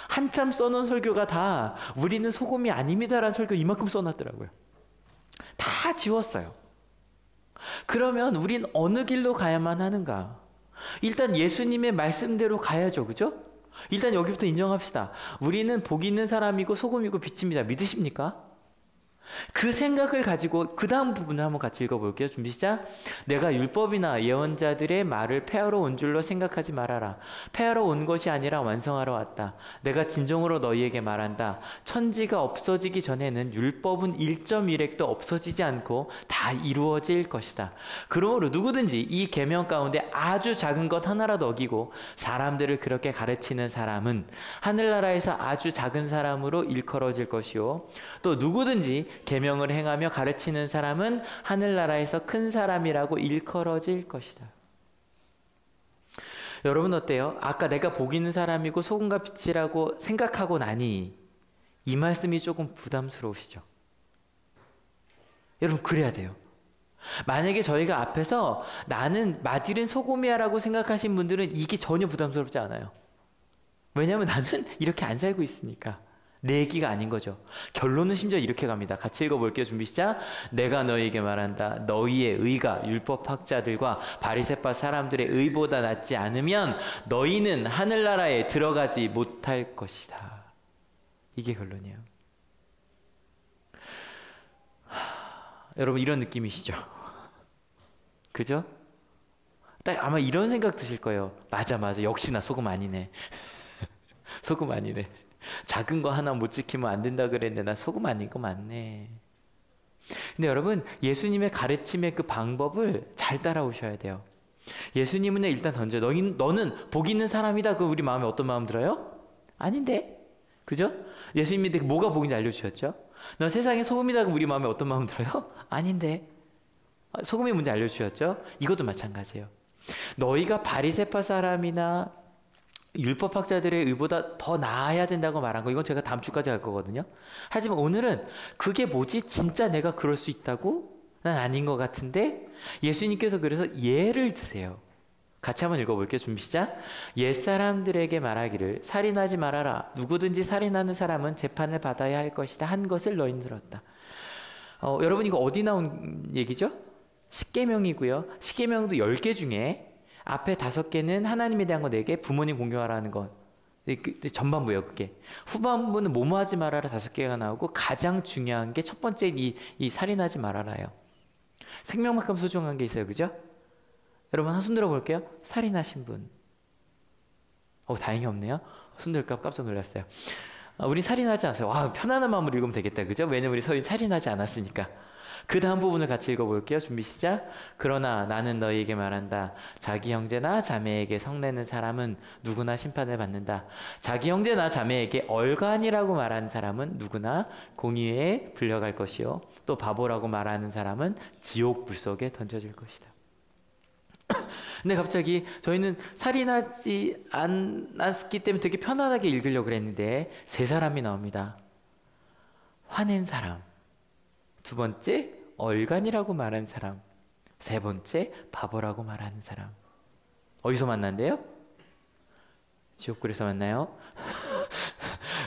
한참 써놓은 설교가 다 우리는 소금이 아닙니다라는 설교 이만큼 써놨더라고요. 다 지웠어요. 그러면 우린 어느 길로 가야만 하는가? 일단 예수님의 말씀대로 가야죠. 그죠? 일단 여기부터 인정합시다. 우리는 복 있는 사람이고 소금이고 빛입니다. 믿으십니까? 그 생각을 가지고 그 다음 부분을 한번 같이 읽어볼게요. 준비 시작. 내가 율법이나 예언자들의 말을 폐하러 온 줄로 생각하지 말아라. 폐하러 온 것이 아니라 완성하러 왔다. 내가 진정으로 너희에게 말한다. 천지가 없어지기 전에는 율법은 1.1획도 없어지지 않고 다 이루어질 것이다. 그러므로 누구든지 이 계명 가운데 아주 작은 것 하나라도 어기고 사람들을 그렇게 가르치는 사람은 하늘나라에서 아주 작은 사람으로 일컬어질 것이요 또 누구든지 계명을 행하며 가르치는 사람은 하늘나라에서 큰 사람이라고 일컬어질 것이다. 여러분 어때요? 아까 내가 복 있는 사람이고 소금과 빛이라고 생각하고 나니 이 말씀이 조금 부담스러우시죠? 여러분 그래야 돼요. 만약에 저희가 앞에서 나는 맛있는 소금이야라고 생각하신 분들은 이게 전혀 부담스럽지 않아요. 왜냐하면 나는 이렇게 안 살고 있으니까. 내 얘기가 아닌 거죠. 결론은 심지어 이렇게 갑니다. 같이 읽어볼게요. 준비 시작. 내가 너희에게 말한다. 너희의 의가 율법학자들과 바리새파 사람들의 의보다 낫지 않으면 너희는 하늘나라에 들어가지 못할 것이다. 이게 결론이에요. 여러분 이런 느낌이시죠? 그죠? 딱 아마 이런 생각 드실 거예요. 맞아 역시나 소금 아니네. 소금 아니네. 작은 거 하나 못 지키면 안 된다 그랬는데 나 소금 아닌 거 맞네. 근데 여러분 예수님의 가르침의 그 방법을 잘 따라오셔야 돼요. 예수님은 일단 던져요. 너는 복 있는 사람이다. 그 우리 마음에 어떤 마음 들어요? 아닌데? 그죠? 예수님이 뭐가 복인지 알려주셨죠? 너 세상의 소금이다. 그 우리 마음에 어떤 마음 들어요? 아닌데? 소금이 뭔지 알려주셨죠? 이것도 마찬가지예요. 너희가 바리새파 사람이나 율법학자들의 의보다 더 나아야 된다고 말한 거 이건 제가 다음 주까지 할 거거든요. 하지만 오늘은 그게 뭐지? 진짜 내가 그럴 수 있다고? 난 아닌 것 같은데 예수님께서 그래서 예를 드세요. 같이 한번 읽어볼게요. 준비 시작. 옛사람들에게 말하기를 살인하지 말아라. 누구든지 살인하는 사람은 재판을 받아야 할 것이다. 한 것을 너희는 들었다. 여러분 이거 어디 나온 얘기죠? 십계명이고요. 십계명도 10개 중에 앞에 5개는 하나님에 대한 거 4개, 부모님 공경하라는 것. 전반부예요, 그게. 후반부는 뭐뭐 하지 말아라 5개가 나오고 가장 중요한 게 첫 번째 이 살인하지 말아라예요. 생명만큼 소중한 게 있어요, 그죠? 여러분 한 손 들어볼게요. 살인하신 분. 다행히 없네요. 손 들까 깜짝 놀랐어요. 우리 살인하지 않았어요. 와, 편안한 마음으로 읽으면 되겠다, 그죠? 왜냐면 우리 살인하지 않았으니까. 그 다음 부분을 같이 읽어볼게요. 준비 시작. 그러나 나는 너희에게 말한다. 자기 형제나 자매에게 성내는 사람은 누구나 심판을 받는다. 자기 형제나 자매에게 얼간이라고 말하는 사람은 누구나 공의에 불려갈 것이요. 또 바보라고 말하는 사람은 지옥 불 속에 던져질 것이다. 근데 갑자기 저희는 살인하지 않았기 때문에 되게 편안하게 읽으려고 그랬는데 세 사람이 나옵니다. 화낸 사람, 두 번째 얼간이라고 말하는 사람, 세 번째 바보라고 말하는 사람. 어디서 만난대요? 지옥불에서 만나요?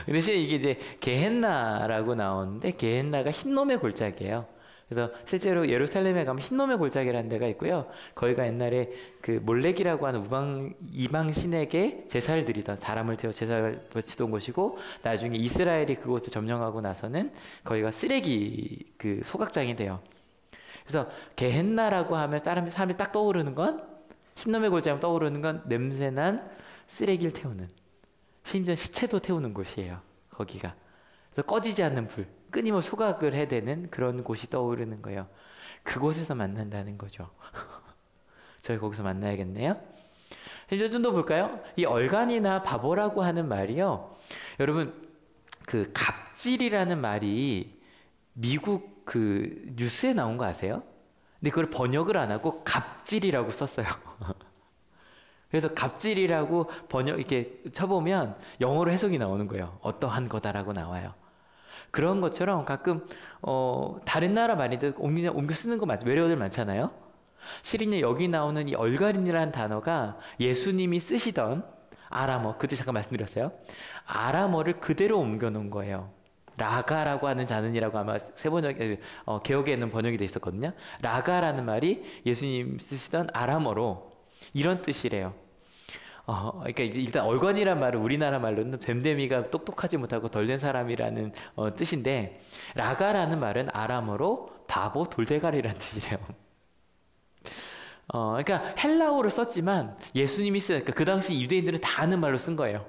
대신 이게 이제 게헨나라고 나오는데 게헨나가 흰놈의 골짜기예요. 그래서 실제로 예루살렘에 가면 흰놈의 골짜기라는 데가 있고요. 거기가 옛날에 그 몰렉이라고 하는 이방 신에게 제사를 드리던, 사람을 태워 제사를 바치던 곳이고, 나중에 이스라엘이 그곳을 점령하고 나서는 거기가 쓰레기 그 소각장이 돼요. 그래서 게헨나라고 하면 사람이 딱 떠오르는 건, 흰놈의 골짜기면 떠오르는 건 냄새난 쓰레기를 태우는, 심지어 시체도 태우는 곳이에요. 거기가. 그래서 꺼지지 않는 불, 끊임없이 소각을 해야 되는 그런 곳이 떠오르는 거예요. 그곳에서 만난다는 거죠. 저희 거기서 만나야겠네요. 이제 좀 더 볼까요? 이 얼간이나 바보라고 하는 말이요. 여러분, 그 갑질이라는 말이 미국 그 뉴스에 나온 거 아세요? 근데 그걸 번역을 안 하고 갑질이라고 썼어요. 그래서 갑질이라고 이렇게 쳐보면 영어로 해석이 나오는 거예요. 어떠한 거다라고 나와요. 그런 것처럼 가끔 다른 나라 말이든 옮겨 쓰는 거 외래어들 많잖아요. 실은요, 여기 나오는 이 얼간이라는 단어가 예수님이 쓰시던 아람어, 그때 잠깐 말씀드렸어요. 아람어를 그대로 옮겨 놓은 거예요. 라가라고 하는 단어라고 아마 개역에는 번역이 돼 있었거든요. 라가라는 말이 예수님 쓰시던 아람어로 이런 뜻이래요. 그러니까 일단 얼간이란 말은 우리나라 말로는 됨됨이가 똑똑하지 못하고 덜된 사람이라는 뜻인데, 라가라는 말은 아람어로 바보 돌대가리라는 뜻이래요. 그러니까 헬라어를 썼지만 예수님이 그러니까 그 당시 유대인들은 다 아는 말로 쓴 거예요.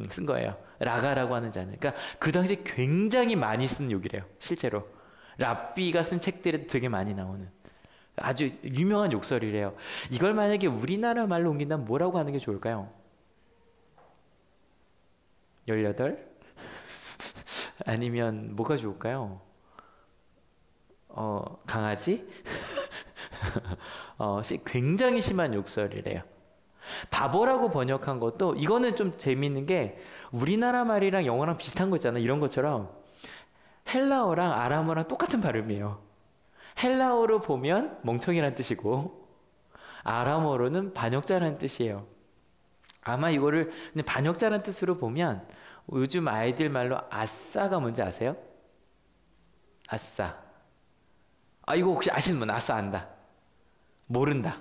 쓴 거예요. 라가라고 하는 자는. 그러니까 그 당시 굉장히 많이 쓴 욕이래요. 실제로 랍비가 쓴 책들에도 되게 많이 나오는 아주 유명한 욕설이래요. 이걸 만약에 우리나라 말로 옮긴다면 뭐라고 하는 게 좋을까요? 18? 아니면 뭐가 좋을까요? 강아지? 굉장히 심한 욕설이래요. 바보라고 번역한 것도, 이거는 좀 재미있는 게 우리나라 말이랑 영어랑 비슷한 거 있잖아요. 이런 것처럼 헬라어랑 아람어랑 똑같은 발음이에요. 헬라어로 보면 멍청이란 뜻이고 아람어로는 반역자라는 뜻이에요. 아마 이거를 그냥 반역자라는 뜻으로 보면 요즘 아이들 말로 아싸가 뭔지 아세요? 아싸. 이거 혹시 아시는 분? 아싸 안다. 모른다.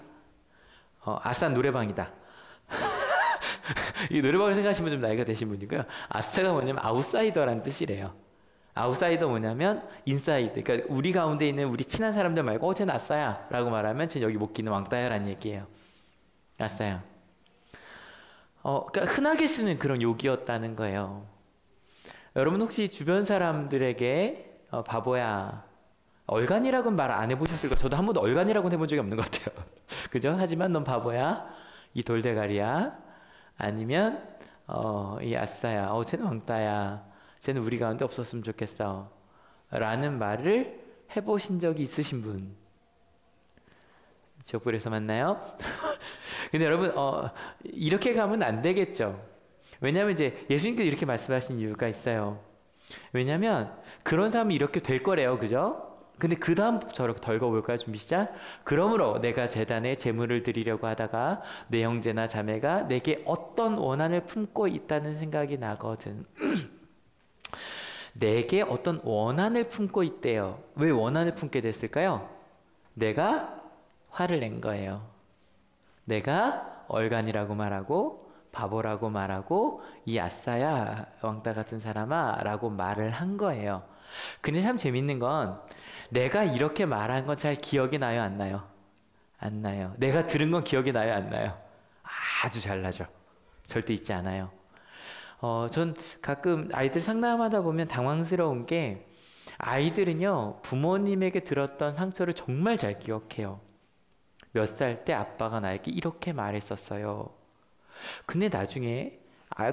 아싸 노래방이다. 이 노래방을 생각하시면 좀 나이가 되신 분이고요. 아싸가 뭐냐면 아웃사이더라는 뜻이래요. 아웃사이더 뭐냐면 인사이드. 그러니까 우리 가운데 있는 우리 친한 사람들 말고 쟤는 아싸야 라고 말하면 쟤는 여기 못 끼는 왕따야 라는 얘기예요. 아싸야. 그러니까 흔하게 쓰는 그런 욕이었다는 거예요. 여러분 혹시 주변 사람들에게 바보야, 얼간이라고는 말 안 해보셨을 거예요. 저도 한 번도 얼간이라고는 해본 적이 없는 것 같아요. 그죠? 하지만 넌 바보야, 이 돌대가리야, 아니면 이 아싸야, 쟤는 왕따야, 쟤는 우리 가운데 없었으면 좋겠어 라는 말을 해보신 적이 있으신 분? 지옥불에서 만나요? 근데 여러분 이렇게 가면 안 되겠죠. 왜냐하면 이제 예수님께서 이렇게 말씀하신 이유가 있어요. 왜냐하면 그런 사람이 이렇게 될 거래요. 그죠? 근데 그 다음 저렇게 더 읽어볼까요? 준비 시작. 그러므로 내가 제단에 제물을 드리려고 하다가 내 형제나 자매가 내게 어떤 원한을 품고 있다는 생각이 나거든. 내게 어떤 원한을 품고 있대요. 왜 원한을 품게 됐을까요? 내가 화를 낸 거예요. 내가 얼간이라고 말하고 바보라고 말하고 이 아싸야 왕따 같은 사람아 라고 말을 한 거예요. 근데 참 재밌는 건 내가 이렇게 말한 건 잘 기억이 나요? 안 나요? 안 나요. 내가 들은 건 기억이 나요? 안 나요? 아주 잘 나죠. 절대 잊지 않아요. 전 가끔 아이들 상담하다 보면 당황스러운 게 아이들은요, 부모님에게 들었던 상처를 정말 잘 기억해요. 몇 살 때 아빠가 나에게 이렇게 말했었어요. 근데 나중에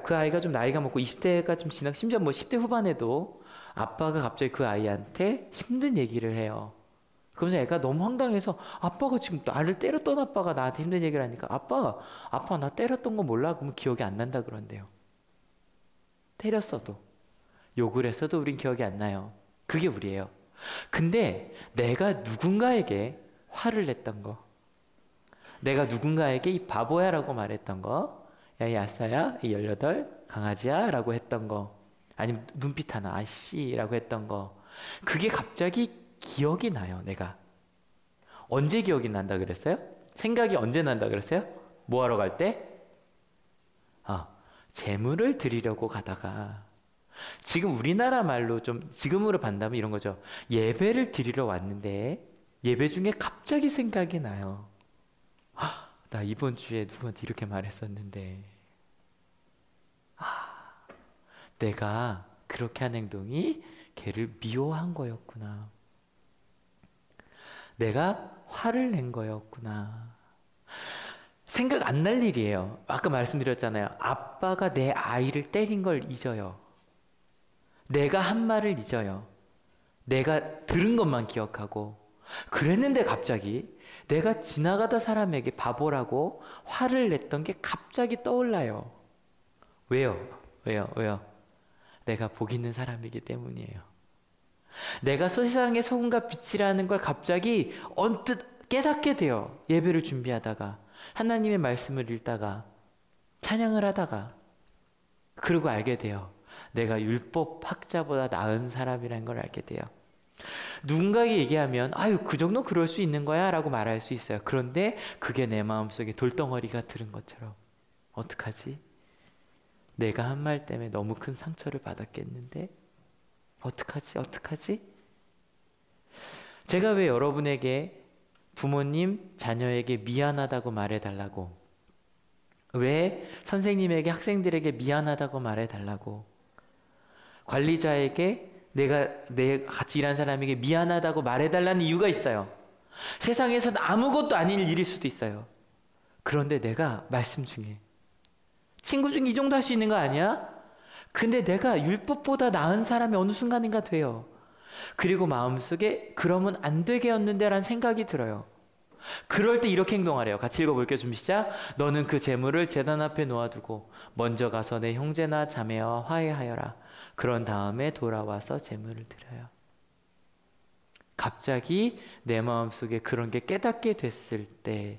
그 아이가 좀 나이가 먹고 20대가 좀 지나, 심지어 뭐 10대 후반에도 아빠가 갑자기 그 아이한테 힘든 얘기를 해요. 그러면서 애가 너무 황당해서, 아빠가 지금 나를 때렸던 아빠가 나한테 힘든 얘기를 하니까, 아빠 나 때렸던 거 몰라? 그러면 기억이 안 난다 그런대요. 때렸어도, 욕을 했어도 우린 기억이 안 나요. 그게 우리예요. 근데 내가 누군가에게 화를 냈던 거, 내가 누군가에게 이 바보야 라고 말했던 거, 야 이 아싸야, 이 18 강아지야 라고 했던 거, 아니면 눈빛 하나 아씨 라고 했던 거, 그게 갑자기 기억이 나요. 내가 언제 기억이 난다 그랬어요? 생각이 언제 난다 그랬어요? 뭐 하러 갈 때? 재물을 드리려고 가다가, 지금 우리나라 말로 좀 지금으로 반다면 이런 거죠. 예배를 드리러 왔는데 예배 중에 갑자기 생각이 나요. 나 이번 주에 누구한테 이렇게 말했었는데, 내가 그렇게 한 행동이 걔를 미워한 거였구나. 내가 화를 낸 거였구나. 생각 안 날 일이에요. 아까 말씀드렸잖아요. 아빠가 내 아이를 때린 걸 잊어요. 내가 한 말을 잊어요. 내가 들은 것만 기억하고, 그랬는데 갑자기 내가 지나가다 사람에게 바보라고 화를 냈던 게 갑자기 떠올라요. 왜요? 내가 복 있는 사람이기 때문이에요. 내가 세상의 소금과 빛이라는 걸 갑자기 언뜻 깨닫게 돼요. 예배를 준비하다가, 하나님의 말씀을 읽다가, 찬양을 하다가, 그리고 알게 돼요. 내가 율법 학자보다 나은 사람이라는 걸 알게 돼요. 누군가에게 얘기하면 그 정도 그럴 수 있는 거야 라고 말할 수 있어요. 그런데 그게 내 마음속에 돌덩어리가 들은 것처럼, 어떡하지? 내가 한 말 때문에 너무 큰 상처를 받았겠는데 어떡하지? 제가 왜 여러분에게 부모님, 자녀에게 미안하다고 말해달라고, 왜 선생님에게 학생들에게 미안하다고 말해달라고, 관리자에게 내가 같이 일한 사람에게 미안하다고 말해달라는 이유가 있어요. 세상에서는 아무것도 아닌 일일 수도 있어요. 그런데 내가 말씀 중에, 친구 중에 이 정도 할 수 있는 거 아니야? 근데 내가 율법보다 나은 사람이 어느 순간인가 돼요. 그리고 마음속에 그러면 안 되게였는데 라는 생각이 들어요. 그럴 때 이렇게 행동하래요. 같이 읽어볼게요. 준비 시작. 너는 그 재물을 제단 앞에 놓아두고 먼저 가서 내 형제나 자매와 화해하여라. 그런 다음에 돌아와서 재물을 드려요. 갑자기 내 마음속에 그런 게 깨닫게 됐을 때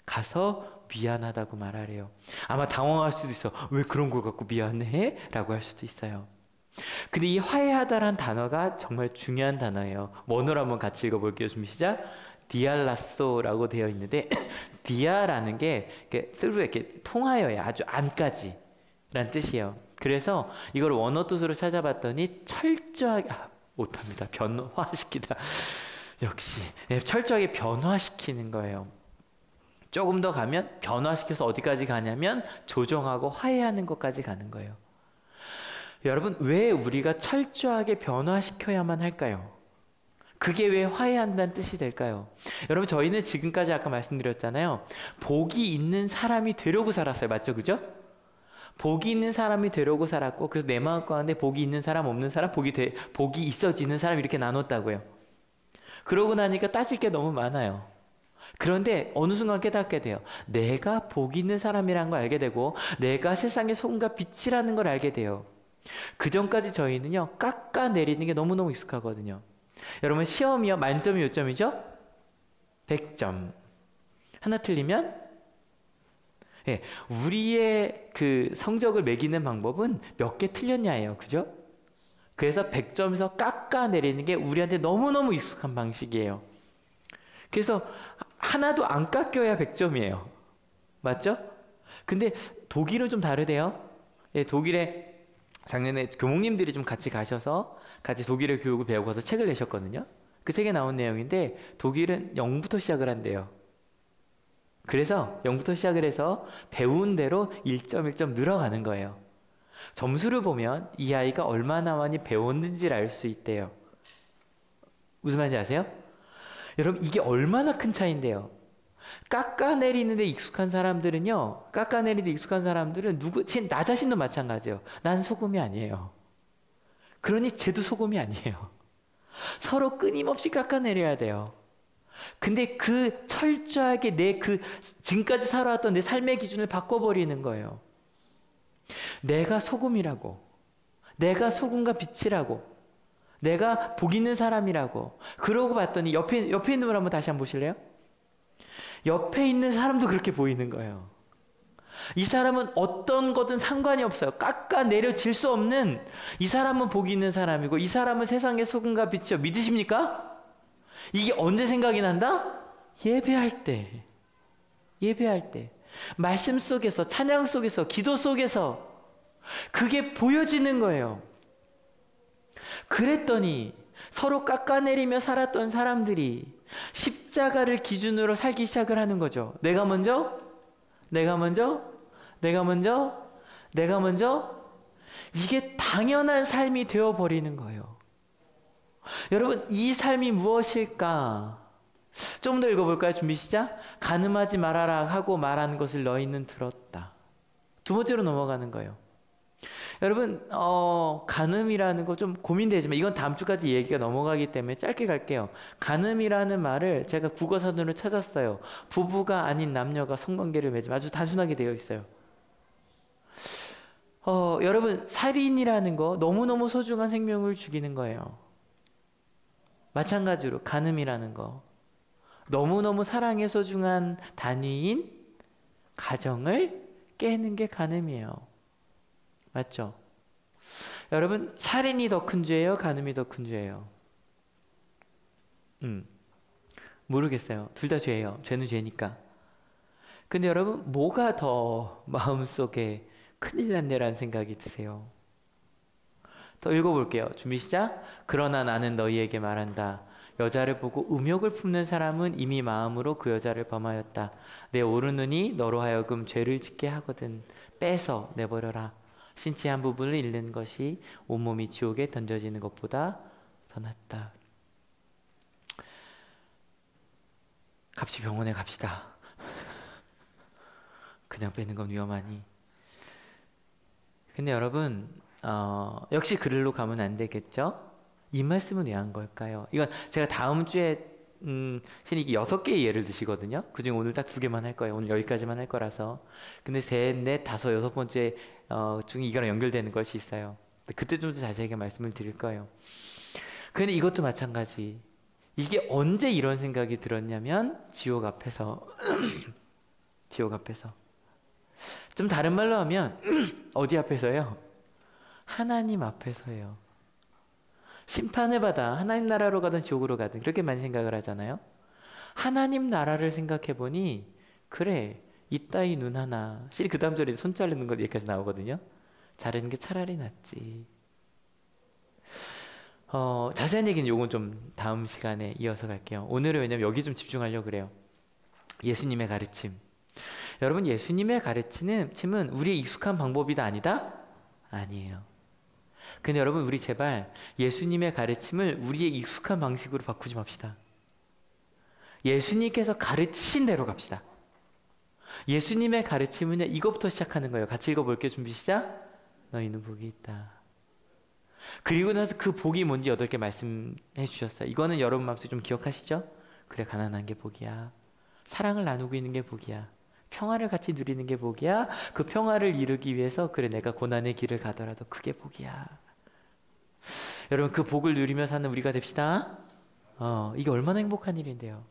가서 미안하다고 말하래요. 아마 당황할 수도 있어. 왜 그런 걸 갖고 미안해? 라고 할 수도 있어요. 근데 이 화해하다라는 단어가 정말 중요한 단어예요. 원어로 한번 같이 읽어볼게요. 준비 시작. 디알라소라고 되어 있는데 디아라는 게 through 이렇게 통하여야, 아주 안까지 라는 뜻이에요. 그래서 이걸 원어 뜻으로 찾아봤더니 철저하게 못합니다. 변화시키다. 역시 철저하게 변화시키는 거예요. 조금 더 가면 변화시켜서 어디까지 가냐면 조정하고 화해하는 것까지 가는 거예요. 여러분, 왜 우리가 철저하게 변화시켜야만 할까요? 그게 왜 화해한다는 뜻이 될까요? 여러분, 저희는 지금까지 아까 말씀드렸잖아요. 복이 있는 사람이 되려고 살았어요. 맞죠? 그죠? 복이 있는 사람이 되려고 살았고, 그래서 내 마음 가운데 복이 있는 사람, 없는 사람, 복이 있어지는 사람 이렇게 나눴다고요. 그러고 나니까 따질 게 너무 많아요. 그런데 어느 순간 깨닫게 돼요. 내가 복 있는 사람이라는 걸 알게 되고, 내가 세상의 소금과 빛이라는 걸 알게 돼요. 그 전까지 저희는요, 깎아내리는 게 너무너무 익숙하거든요. 여러분, 시험이요, 만점이 몇 점이죠? 100점. 하나 틀리면? 우리의 그 성적을 매기는 방법은 몇 개 틀렸냐예요. 그죠? 그래서 100점에서 깎아내리는 게 우리한테 너무너무 익숙한 방식이에요. 그래서 하나도 안 깎여야 100점이에요. 맞죠? 근데 독일은 좀 다르대요. 독일에 작년에 교목님들이 좀 같이 가셔서 같이 독일의 교육을 배우고 와서 책을 내셨거든요. 그 책에 나온 내용인데 독일은 0부터 시작을 한대요. 그래서 0부터 시작을 해서 배운 대로 1점 1점 늘어가는 거예요. 점수를 보면 이 아이가 얼마나 많이 배웠는지를 알 수 있대요. 무슨 말인지 아세요? 여러분 이게 얼마나 큰 차이인데요. 깎아내리는 데 익숙한 사람들은요. 깎아내리는 데 익숙한 사람들은 나 자신도 마찬가지예요. 난 소금이 아니에요. 그러니 쟤도 소금이 아니에요. 서로 끊임없이 깎아내려야 돼요. 근데 그 철저하게 지금까지 살아왔던 내 삶의 기준을 바꿔버리는 거예요. 내가 소금이라고, 내가 소금과 빛이라고, 내가 복 있는 사람이라고. 그러고 봤더니 옆에 있는 분 한번 다시 한번 보실래요? 옆에 있는 사람도 그렇게 보이는 거예요. 이 사람은 어떤 거든 상관이 없어요. 깎아내려질 수 없는, 이 사람은 복이 있는 사람이고 이 사람은 세상의 소금과 빛이요. 믿으십니까? 이게 언제 생각이 난다? 예배할 때. 예배할 때. 말씀 속에서, 찬양 속에서, 기도 속에서 그게 보여지는 거예요. 그랬더니 서로 깎아내리며 살았던 사람들이 십자가를 기준으로 살기 시작을 하는 거죠. 내가 먼저, 내가 먼저, 내가 먼저, 내가 먼저. 이게 당연한 삶이 되어버리는 거예요. 여러분, 이 삶이 무엇일까? 좀 더 읽어볼까요? 준비 시작. 간음하지 말아라 하고 말하는 것을 너희는 들었다. 두 번째로 넘어가는 거예요. 여러분, 간음이라는 거 좀 고민되지만 이건 다음 주까지 얘기가 넘어가기 때문에 짧게 갈게요. 간음이라는 말을 제가 국어사전으로 찾았어요. 부부가 아닌 남녀가 성관계를 맺으면, 아주 단순하게 되어 있어요. 여러분, 살인이라는 거 너무너무 소중한 생명을 죽이는 거예요. 마찬가지로 간음이라는 거 너무너무 사랑의 소중한 단위인 가정을 깨는 게 간음이에요. 맞죠? 여러분, 살인이 더 큰 죄예요? 간음이 더 큰 죄예요? 모르겠어요. 둘 다 죄예요. 죄는 죄니까. 근데 여러분, 뭐가 더 마음속에 큰일 났네라는 생각이 드세요? 더 읽어볼게요. 준비 시작. 그러나 나는 너희에게 말한다. 여자를 보고 음욕을 품는 사람은 이미 마음으로 그 여자를 범하였다. 내 오르는이 너로 하여금 죄를 짓게 하거든. 빼서 내버려라. 신체 한 부분을 잃는 것이 온몸이 지옥에 던져지는 것보다 더 낫다. 같이 병원에 갑시다. 그냥 빼는 건 위험하니. 근데 여러분, 역시 그릴로 가면 안 되겠죠? 이 말씀은 왜 한 걸까요? 이건 제가 다음 주에 신이 6개의 예를 드시거든요. 그중에 오늘 딱 2개만 할 거예요. 오늘 여기까지만 할 거라서. 근데 3, 4, 5, 6번째 중에 이거랑 연결되는 것이 있어요. 그때 좀 더 자세하게 말씀을 드릴 거예요. 근데 이것도 마찬가지. 이게 언제 이런 생각이 들었냐면 지옥 앞에서 지옥 앞에서. 좀 다른 말로 하면 어디 앞에서요? 하나님 앞에서예요. 심판을 받아 하나님 나라로 가든 지옥으로 가든 그렇게 많이 생각을 하잖아요. 하나님 나라를 생각해보니 그래, 이따위 눈 하나. 실이 그 다음 절에 손 자르는 것 여기까지 나오거든요. 자르는 게 차라리 낫지. 자세한 얘기는 요건 좀 다음 시간에 이어서 갈게요. 오늘은 왜냐면 여기 좀 집중하려고 그래요. 예수님의 가르침. 여러분, 예수님의 가르침은 우리의 익숙한 방법이다 아니다? 아니에요. 근데 여러분, 우리 제발 예수님의 가르침을 우리의 익숙한 방식으로 바꾸지 맙시다. 예수님께서 가르치신 대로 갑시다. 예수님의 가르침은 이것부터 시작하는 거예요. 같이 읽어볼게요. 준비 시작. 너희는 복이 있다. 그리고 나서 그 복이 뭔지 8개 말씀해 주셨어요. 이거는 여러분 마음속에 좀 기억하시죠? 그래, 가난한 게 복이야. 사랑을 나누고 있는 게 복이야. 평화를 같이 누리는 게 복이야. 그 평화를 이루기 위해서 그래, 내가 고난의 길을 가더라도 그게 복이야. 여러분, 그 복을 누리며 사는 우리가 됩시다. 이게 얼마나 행복한 일인데요.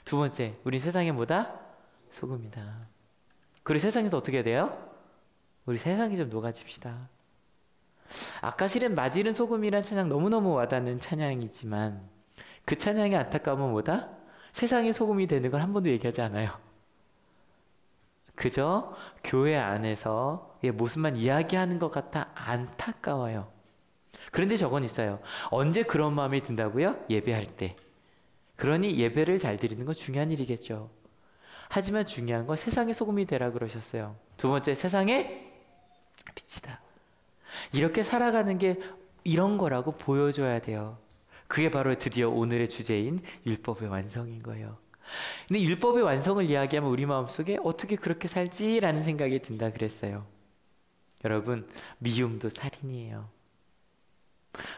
두 번째, 우린 세상에 뭐다? 소금이다. 그리고 세상에서 어떻게 해야 돼요? 우리 세상에 좀 녹아집시다. 아까 실은 맛있는 소금이란 찬양 너무너무 와닿는 찬양이지만 그 찬양의 안타까움은 뭐다? 세상의 소금이 되는 걸 한 번도 얘기하지 않아요. 그저 교회 안에서 모습만 이야기하는 것 같아 안타까워요. 그런데 저건 있어요. 언제 그런 마음이 든다고요? 예배할 때. 그러니 예배를 잘 드리는 건 중요한 일이겠죠. 하지만 중요한 건 세상의 소금이 되라 그러셨어요. 두 번째, 세상의 빛이다. 이렇게 살아가는 게 이런 거라고 보여줘야 돼요. 그게 바로 드디어 오늘의 주제인 율법의 완성인 거예요. 근데 율법의 완성을 이야기하면 우리 마음속에 어떻게 그렇게 살지라는 생각이 든다 그랬어요. 여러분, 미움도 살인이에요.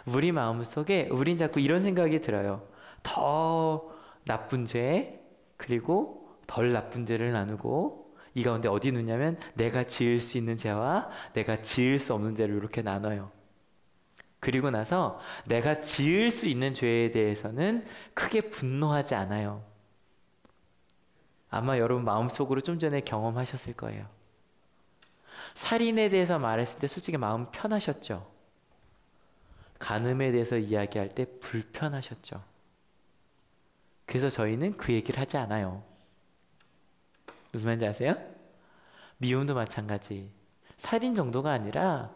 우리 마음속에 우린 자꾸 이런 생각이 들어요. 더 나쁜 죄 그리고 덜 나쁜 죄를 나누고 이 가운데 어디 놓냐면 내가 지을 수 있는 죄와 내가 지을 수 없는 죄를 이렇게 나눠요. 그리고 나서 내가 지을 수 있는 죄에 대해서는 크게 분노하지 않아요. 아마 여러분 마음속으로 좀 전에 경험하셨을 거예요. 살인에 대해서 말했을 때 솔직히 마음 편하셨죠? 간음에 대해서 이야기할 때 불편하셨죠? 그래서 저희는 그 얘기를 하지 않아요. 무슨 말인지 아세요? 미움도 마찬가지. 살인 정도가 아니라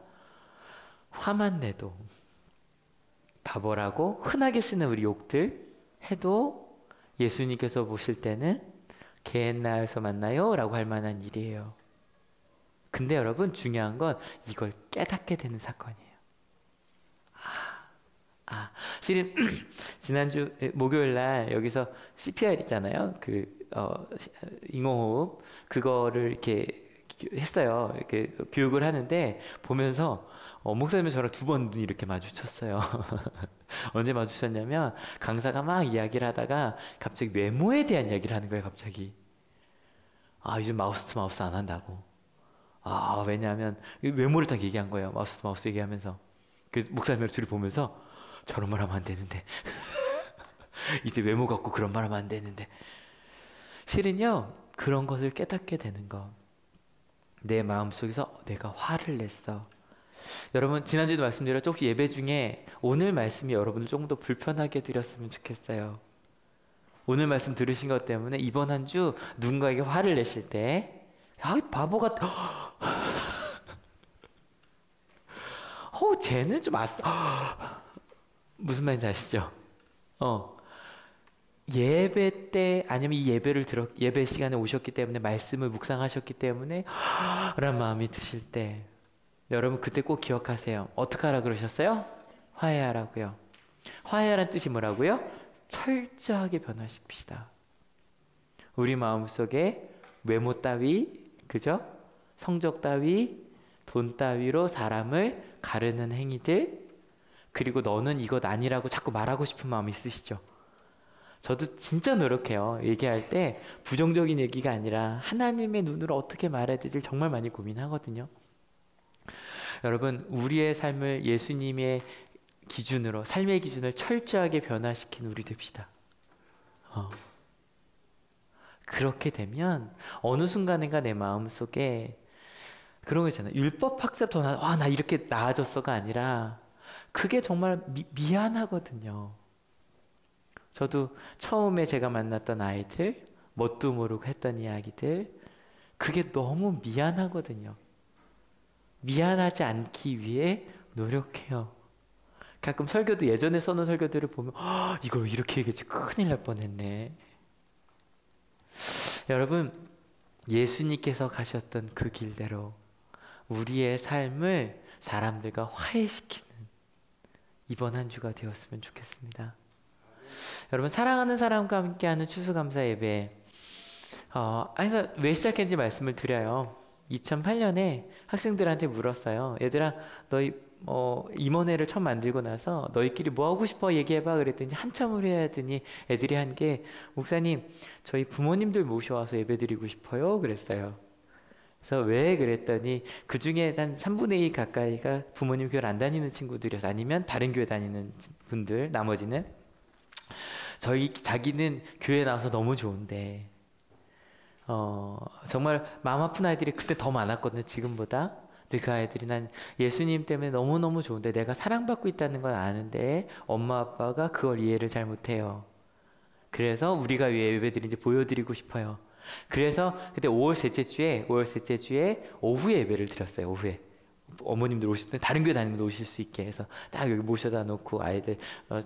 화만 내도 바보라고 흔하게 쓰는 우리 욕들 해도 예수님께서 보실 때는 개옛날에서 만나요? 라고 할 만한 일이에요. 근데 여러분 중요한 건 이걸 깨닫게 되는 사건이에요. 실은 지난주 목요일 날 여기서 CPR 있잖아요. 인공호흡 그거를 이렇게 했어요. 이렇게 교육을 하는데 보면서 목사님이 저랑 2번 눈이 이렇게 마주쳤어요. 언제 마주쳤냐면 강사가 막 이야기를 하다가 갑자기 외모에 대한 이야기를 하는 거예요. 갑자기 요즘 마우스 투 마우스 안 한다고. 왜냐하면 외모를 딱 얘기한 거예요. 마우스 투 마우스 얘기하면서 그 목사님을 둘이 보면서 저런 말 하면 안 되는데 이제 외모 갖고 그런 말 하면 안 되는데 실은요 그런 것을 깨닫게 되는 거. 내 마음속에서 내가 화를 냈어. 여러분 지난주에도 말씀드렸죠. 혹시 예배 중에 오늘 말씀이 여러분을 조금 더 불편하게 드렸으면 좋겠어요. 오늘 말씀 들으신 것 때문에 이번 한 주 누군가에게 화를 내실 때 바보 같아. 쟤는 좀 무슨 말인지 아시죠? 예배 때 아니면 이 예배 시간에 오셨기 때문에 말씀을 묵상하셨기 때문에 라는 마음이 드실 때 여러분 그때 꼭 기억하세요. 어떻게 하라 그러셨어요? 화해하라고요. 화해하라는 뜻이 뭐라고요? 철저하게 변화시킵시다. 우리 마음속에 외모 따위, 그죠? 성적 따위, 돈 따위로 사람을 가르는 행위들, 그리고 너는 이것 아니라고 자꾸 말하고 싶은 마음이 있으시죠? 저도 진짜 노력해요. 얘기할 때 부정적인 얘기가 아니라 하나님의 눈으로 어떻게 말해야 될지 정말 많이 고민하거든요. 여러분 우리의 삶을 예수님의 기준으로 삶의 기준을 철저하게 변화시킨 우리 됩시다. 그렇게 되면 어느 순간인가 내 마음속에 그런 거 있잖아요. 율법 학습 더 나 이렇게 나아졌어가 아니라 그게 정말 미안하거든요. 저도 처음에 제가 만났던 아이들 뭣도 모르고 했던 이야기들 그게 너무 미안하거든요. 미안하지 않기 위해 노력해요. 가끔 설교도 예전에 써놓은 설교들을 보면 이걸 왜 이렇게 얘기했지 큰일 날 뻔했네. 여러분 예수님께서 가셨던 그 길대로 우리의 삶을 사람들과 화해시키는 이번 한 주가 되었으면 좋겠습니다. 여러분 사랑하는 사람과 함께하는 추수감사 예배 그래서 왜 시작했는지 말씀을 드려요. 2008년에 학생들한테 물었어요. 얘들아 너희 임원회를 처음 만들고 나서 너희끼리 뭐 하고 싶어 얘기해봐 그랬더니 한참을 해야 하더니 애들이 한 게 목사님 저희 부모님들 모셔와서 예배드리고 싶어요 그랬어요. 그래서 왜 그랬더니 그 중에 한 3분의 2 가까이가 부모님 교회를 안 다니는 친구들이어서 아니면 다른 교회 다니는 분들 나머지는 자기는 교회 나와서 너무 좋은데 정말 마음 아픈 아이들이 그때 더 많았거든요. 지금보다. 근데 그 아이들이 난 예수님 때문에 너무너무 좋은데 내가 사랑받고 있다는 건 아는데 엄마 아빠가 그걸 이해를 잘 못해요. 그래서 우리가 왜 예배드린지 보여드리고 싶어요. 그래서 그때 5월 셋째 주에 오후에 예배를 드렸어요. 오후에 어머님들 오실 때 다른 교회 다니면 오실 수 있게 해서 딱 여기 모셔다 놓고 아이들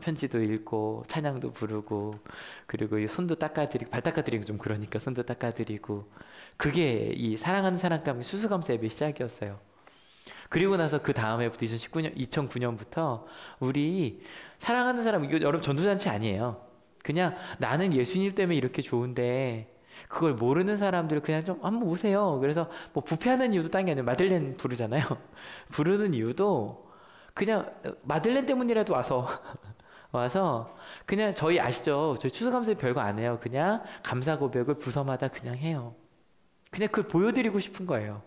편지도 읽고 찬양도 부르고 그리고 손도 닦아드리고 발 닦아드리고 좀 그러니까 손도 닦아드리고 그게 이 사랑하는 사람과 함께 수수감사 예배 시작이었어요. 그리고 나서 그 다음 해부터 2009년부터 우리 사랑하는 사람, 이거 여러분 전도잔치 아니에요. 그냥 나는 예수님 때문에 이렇게 좋은데 그걸 모르는 사람들 그냥 좀 한번 오세요. 그래서 뭐 부패하는 이유도 딴 게 아니라 마들렌 부르잖아요. 부르는 이유도 그냥 마들렌 때문이라도 와서 그냥 저희 아시죠? 저희 추수감사에 별거 안 해요. 그냥 감사 고백을 부서마다 그냥 해요. 그냥 그걸 보여드리고 싶은 거예요.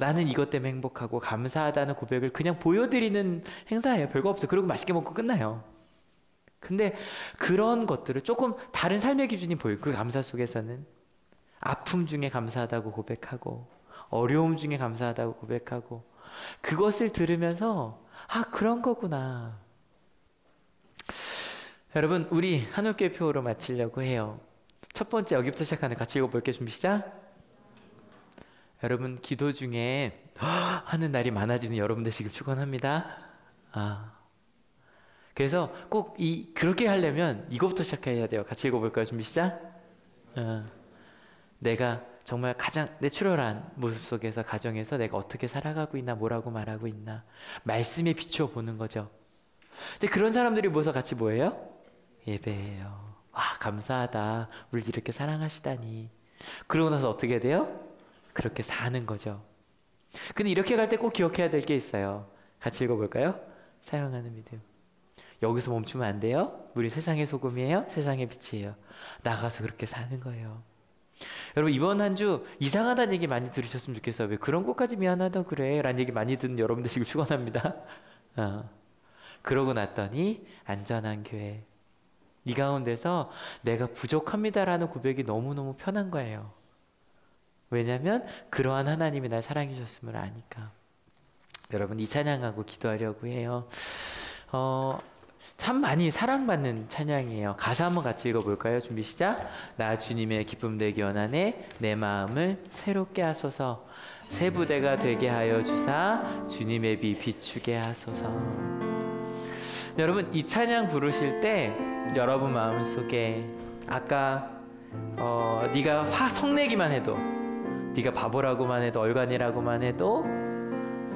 나는 이것 때문에 행복하고 감사하다는 고백을 그냥 보여드리는 행사예요. 별거 없어요. 그리고 맛있게 먹고 끝나요. 근데 그런 것들을 조금 다른 삶의 기준이 보여요. 그 감사 속에서는 아픔 중에 감사하다고 고백하고 어려움 중에 감사하다고 고백하고 그것을 들으면서 아 그런 거구나. 여러분 우리 한올교회 표로 마치려고 해요. 첫 번째 여기부터 시작하는 같이 읽어볼게요. 준비 시작. 여러분 기도 중에 하는 날이 많아지는 여러분 되시길 축원합니다. 그래서 꼭 그렇게 하려면 이거부터 시작해야 돼요. 같이 읽어볼까요? 준비 시작. 내가 정말 가장 내추럴한 모습 속에서 가정에서 내가 어떻게 살아가고 있나, 뭐라고 말하고 있나 말씀에 비추어 보는 거죠. 이제 그런 사람들이 모여서 같이 뭐예요? 예배해요. 와 감사하다. 우리 이렇게 사랑하시다니. 그러고 나서 어떻게 돼요? 그렇게 사는 거죠. 근데 이렇게 갈 때 꼭 기억해야 될 게 있어요. 같이 읽어볼까요? 사용하는 믿음. 여기서 멈추면 안 돼요. 우리 세상의 소금이에요. 세상의 빛이에요. 나가서 그렇게 사는 거예요. 여러분 이번 한 주 이상하다는 얘기 많이 들으셨으면 좋겠어요. 왜 그런 것까지 미안하다 그래 라는 얘기 많이 듣는 여러분 되시길 축원합니다. 그러고 났더니 안전한 교회. 이 가운데서 내가 부족합니다라는 고백이 너무너무 편한 거예요. 왜냐하면 그러한 하나님이 날 사랑해 주셨음을 아니까. 여러분 이 찬양하고 기도하려고 해요. 참 많이 사랑받는 찬양이에요. 가사 한번 같이 읽어볼까요? 준비 시작. 나 주님의 기쁨 되기 원하네. 내 마음을 새롭게 하소서. 새 부대가 되게 하여 주사 주님의 빛 비추게 하소서. 여러분 이 찬양 부르실 때 여러분 마음속에 아까 네가 성내기만 해도, 네가 바보라고만 해도, 얼간이라고만 해도,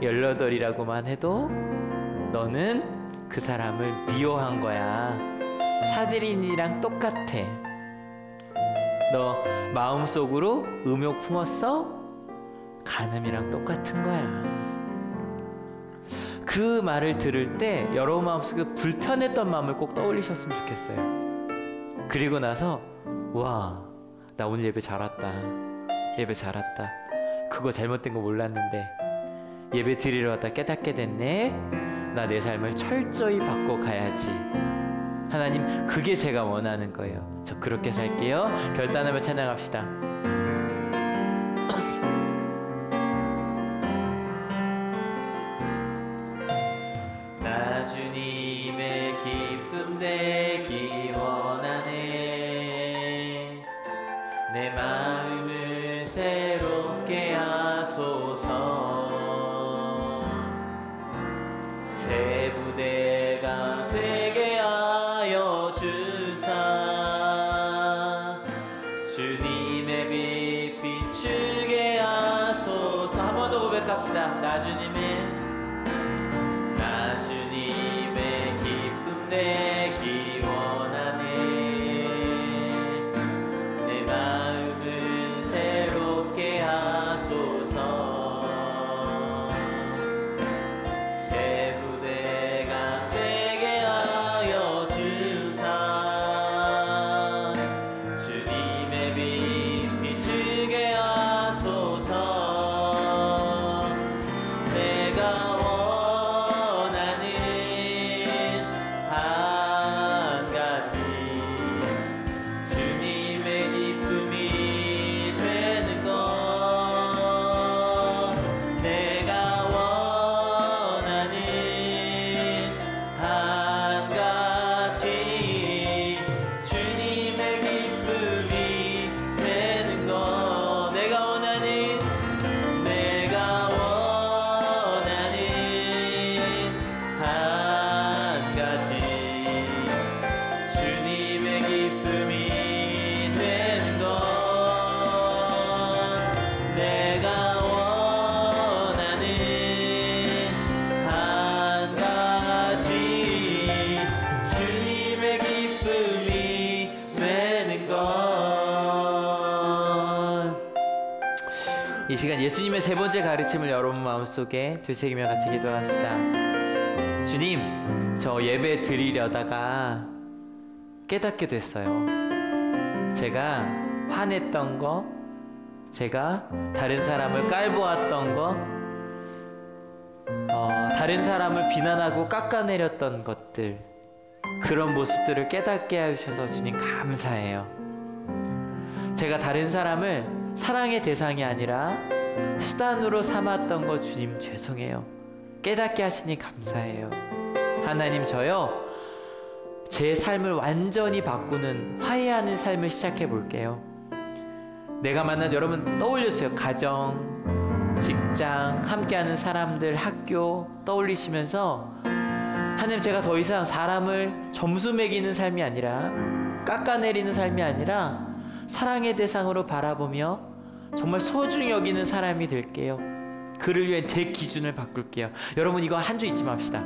18이라고만 해도 너는 그 사람을 미워한 거야. 사드린이랑 똑같아. 너 마음속으로 음욕 품었어? 간음이랑 똑같은 거야. 그 말을 들을 때 여러분 마음속에 불편했던 마음을 꼭 떠올리셨으면 좋겠어요. 그리고 나서 와, 나 오늘 예배 잘 왔다. 예배 잘 왔다. 그거 잘못된 거 몰랐는데 예배 드리러 왔다 깨닫게 됐네. 나 내 삶을 철저히 바꿔가야지. 하나님 그게 제가 원하는 거예요. 저 그렇게 살게요. 결단하며 찬양합시다. 나 주님의 기쁨 되기 원하네. 내 마음을 새롭게 하소서. 새 부대가 되게 하여 주사 주님의 빛 비추게 하소서. 한 번 더 고백합시다. 나 주님의 기쁨 되기 원하네. 내 마음을 이 시간 예수님의 세 번째 가르침을 여러분 마음속에 되새기며 같이 기도합시다. 주님, 저 예배 드리려다가 깨닫게 됐어요. 제가 화냈던 거, 제가 다른 사람을 깔보았던 거, 다른 사람을 비난하고 깎아내렸던 것들, 그런 모습들을 깨닫게 해주셔서 주님 감사해요. 제가 다른 사람을 사랑의 대상이 아니라 수단으로 삼았던 거 주님 죄송해요. 깨닫게 하시니 감사해요. 하나님, 저요 제 삶을 완전히 바꾸는 화해하는 삶을 시작해 볼게요. 내가 만난 여러분 떠올려주세요. 가정, 직장, 함께하는 사람들, 학교 떠올리시면서 하나님, 제가 더 이상 사람을 점수 매기는 삶이 아니라 깎아내리는 삶이 아니라 사랑의 대상으로 바라보며 정말 소중히 여기는 사람이 될게요. 그를 위해 제 기준을 바꿀게요. 여러분, 이거 한 주 잊지 맙시다.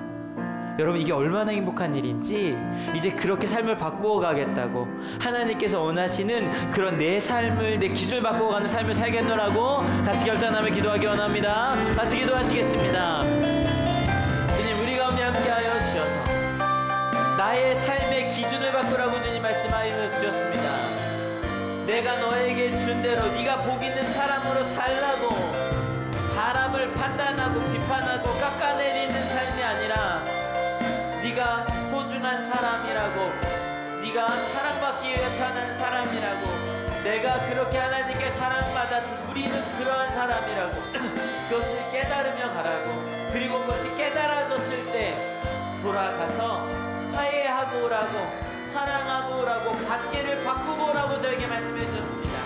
여러분, 이게 얼마나 행복한 일인지 이제 그렇게 삶을 바꾸어 가겠다고 하나님께서 원하시는 그런 내 삶을, 내 기준을 바꾸어가는 삶을 살겠노라고 같이 결단하며 기도하기 원합니다. 같이 기도하시겠습니다. 주님, 우리 가운데 함께하여 주셔서 나의 삶의 기준을 바꾸라고 주님 말씀하여 주셨습니다. 내가 너에게 준 대로 네가 복 있는 사람으로 살라고, 사람을 판단하고 비판하고 깎아내리는 삶이 아니라 네가 소중한 사람이라고, 네가 사랑받기 위해 태어난 사람이라고, 내가 그렇게 하나님께 사랑받았던 우리는 그러한 사람이라고 그것을 깨달으며 가라고, 그리고 그것이 깨달아졌을 때 돌아가서 화해하고 오라고, 사랑하고 오라고, 관계를 바꾸고 오라고 저에게 말씀해 주셨습니다.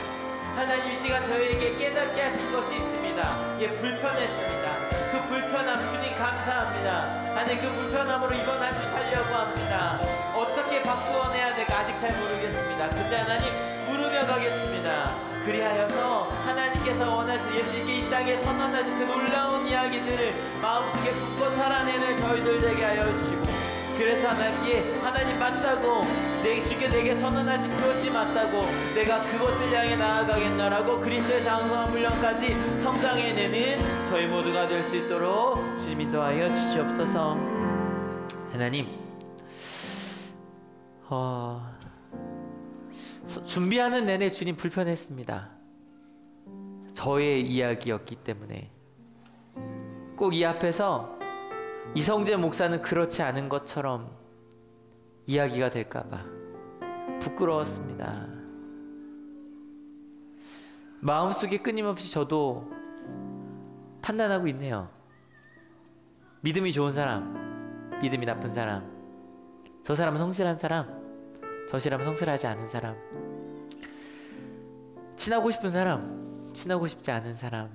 하나님, 이 시간 저에게 깨닫게 하신 것이 있습니다. 예, 불편했습니다. 그 불편함 주님 감사합니다. 하나님, 그 불편함으로 이번 한 주 살려고 합니다. 어떻게 바꾸어내야 될까 아직 잘 모르겠습니다. 근데 하나님, 물으며 가겠습니다. 그리하여서 하나님께서 원하시는 예수님께 이 땅에 선언하신 그 놀라운 이야기들을 마음속에 품고 살아내는 저희들 되게 하여 주시고, 그래서 하나님 맞다고, 내 주께 내게 선언하신 그것이 맞다고, 내가 그것을 향해 나아가겠노라고 그리스도의 장성한 훈련까지 성장해내는 저희 모두가 될 수 있도록 주님 인도하여 주시옵소서. 하나님, 준비하는 내내 주님 불편했습니다. 저의 이야기였기 때문에. 꼭 이 앞에서 이성재 목사는 그렇지 않은 것처럼 이야기가 될까봐 부끄러웠습니다. 마음속에 끊임없이 저도 판단하고 있네요. 믿음이 좋은 사람, 믿음이 나쁜 사람, 저 사람은 성실한 사람, 저 사람은 성실하지 않은 사람, 친하고 싶은 사람, 친하고 싶지 않은 사람,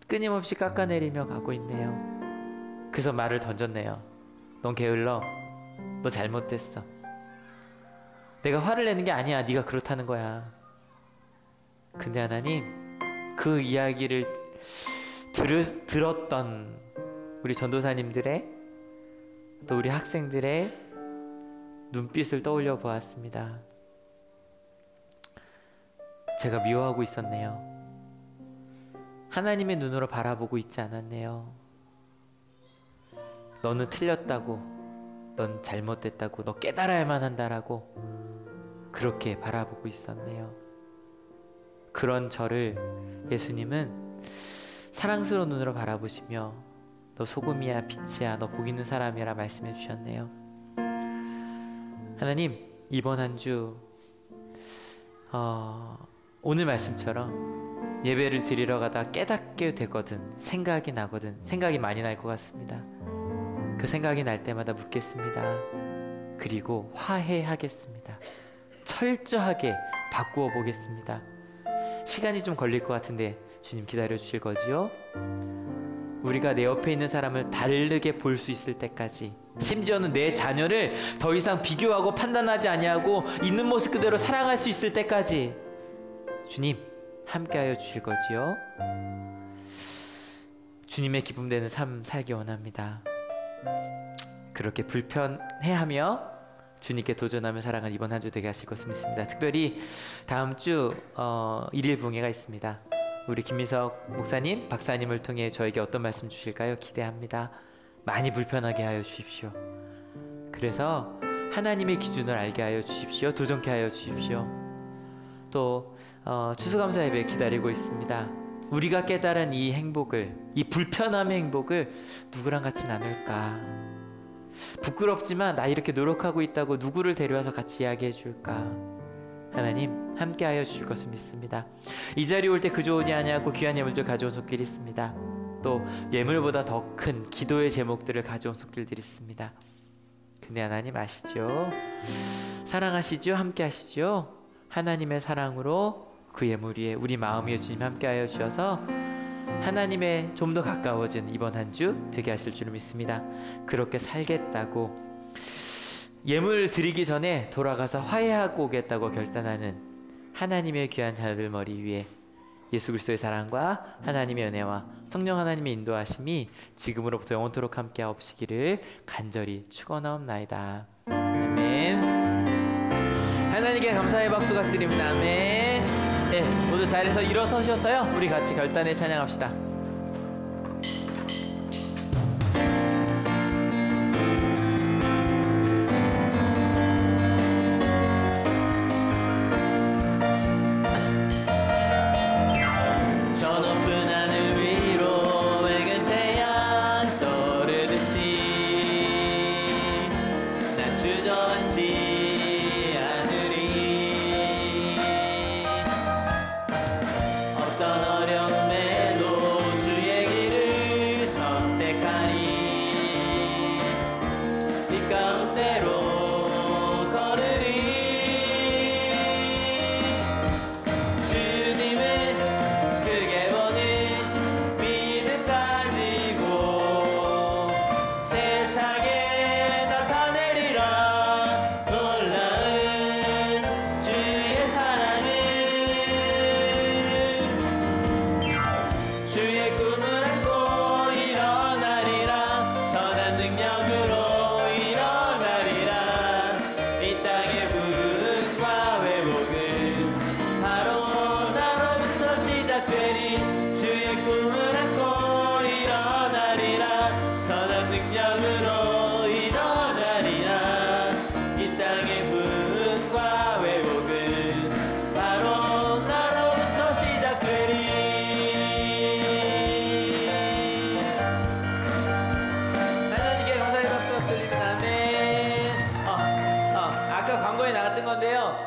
끊임없이 깎아내리며 가고 있네요. 그래서 말을 던졌네요. 넌 게을러. 너 잘못됐어. 내가 화를 내는 게 아니야. 네가 그렇다는 거야. 근데 하나님, 그 이야기를 들었던 우리 전도사님들의, 또 우리 학생들의 눈빛을 떠올려 보았습니다. 제가 미워하고 있었네요. 하나님의 눈으로 바라보고 있지 않았네요. 너는 틀렸다고, 넌 잘못됐다고, 너 깨달아야만 한다라고 그렇게 바라보고 있었네요. 그런 저를 예수님은 사랑스러운 눈으로 바라보시며 너 소금이야 빛이야 너 복 있는 사람이라 말씀해 주셨네요. 하나님, 이번 한 주 오늘 말씀처럼 예배를 드리러 가다 깨닫게 되거든, 생각이 나거든, 생각이 많이 날 것 같습니다. 그 생각이 날 때마다 묻겠습니다. 그리고 화해하겠습니다. 철저하게 바꾸어 보겠습니다. 시간이 좀 걸릴 것 같은데 주님 기다려 주실 거지요? 우리가 내 옆에 있는 사람을 다르게 볼 수 있을 때까지, 심지어는 내 자녀를 더 이상 비교하고 판단하지 아니하고 있는 모습 그대로 사랑할 수 있을 때까지 주님 함께하여 주실 거지요? 주님의 기쁨 되는 삶 살기 원합니다. 그렇게 불편해하며 주님께 도전하며 살아가는 이번 한 주 되게 하실 것을 믿습니다. 특별히 다음 주 일일 봉예가 있습니다. 우리 김민석 목사님, 박사님을 통해 저에게 어떤 말씀 주실까요? 기대합니다. 많이 불편하게 하여 주십시오. 그래서 하나님의 기준을 알게 하여 주십시오. 도전케 하여 주십시오. 또 추수감사 예배 기다리고 있습니다. 우리가 깨달은 이 행복을, 이 불편함의 행복을 누구랑 같이 나눌까? 부끄럽지만 나 이렇게 노력하고 있다고 누구를 데려와서 같이 이야기해 줄까? 하나님 함께하여 주실 것을 믿습니다. 이 자리에 올 때 그저 오지 아니하고 귀한 예물들 가져온 손길이 있습니다. 또 예물보다 더 큰 기도의 제목들을 가져온 손길들이 있습니다. 근데 하나님 아시죠? 사랑하시죠? 함께하시죠? 하나님의 사랑으로 그 예물 위에 우리 마음 위에 주님 함께하여 주셔서 하나님의 좀 더 가까워진 이번 한 주 되게 하실 줄 믿습니다. 그렇게 살겠다고 예물 드리기 전에 돌아가서 화해하고 오겠다고 결단하는 하나님의 귀한 자녀들 머리 위에 예수 그리스도의 사랑과 하나님의 은혜와 성령 하나님의 인도하심이 지금으로부터 영원토록 함께하옵시기를 간절히 축원하옵나이다. 아멘. 하나님께 감사의 박수가 쓰립니다. 아멘. 네, 모두 자리에서 일어서셔서요 우리 같이 결단에 찬양합시다.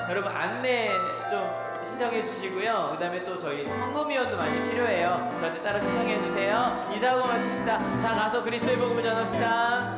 여러분 안내 좀 신청해 주시고요. 그 다음에 또 저희 헌금위원도 많이 필요해요. 저한테 따라 신청해 주세요. 인사하고 마칩시다. 자, 가서 그리스도의 복음을 전합시다.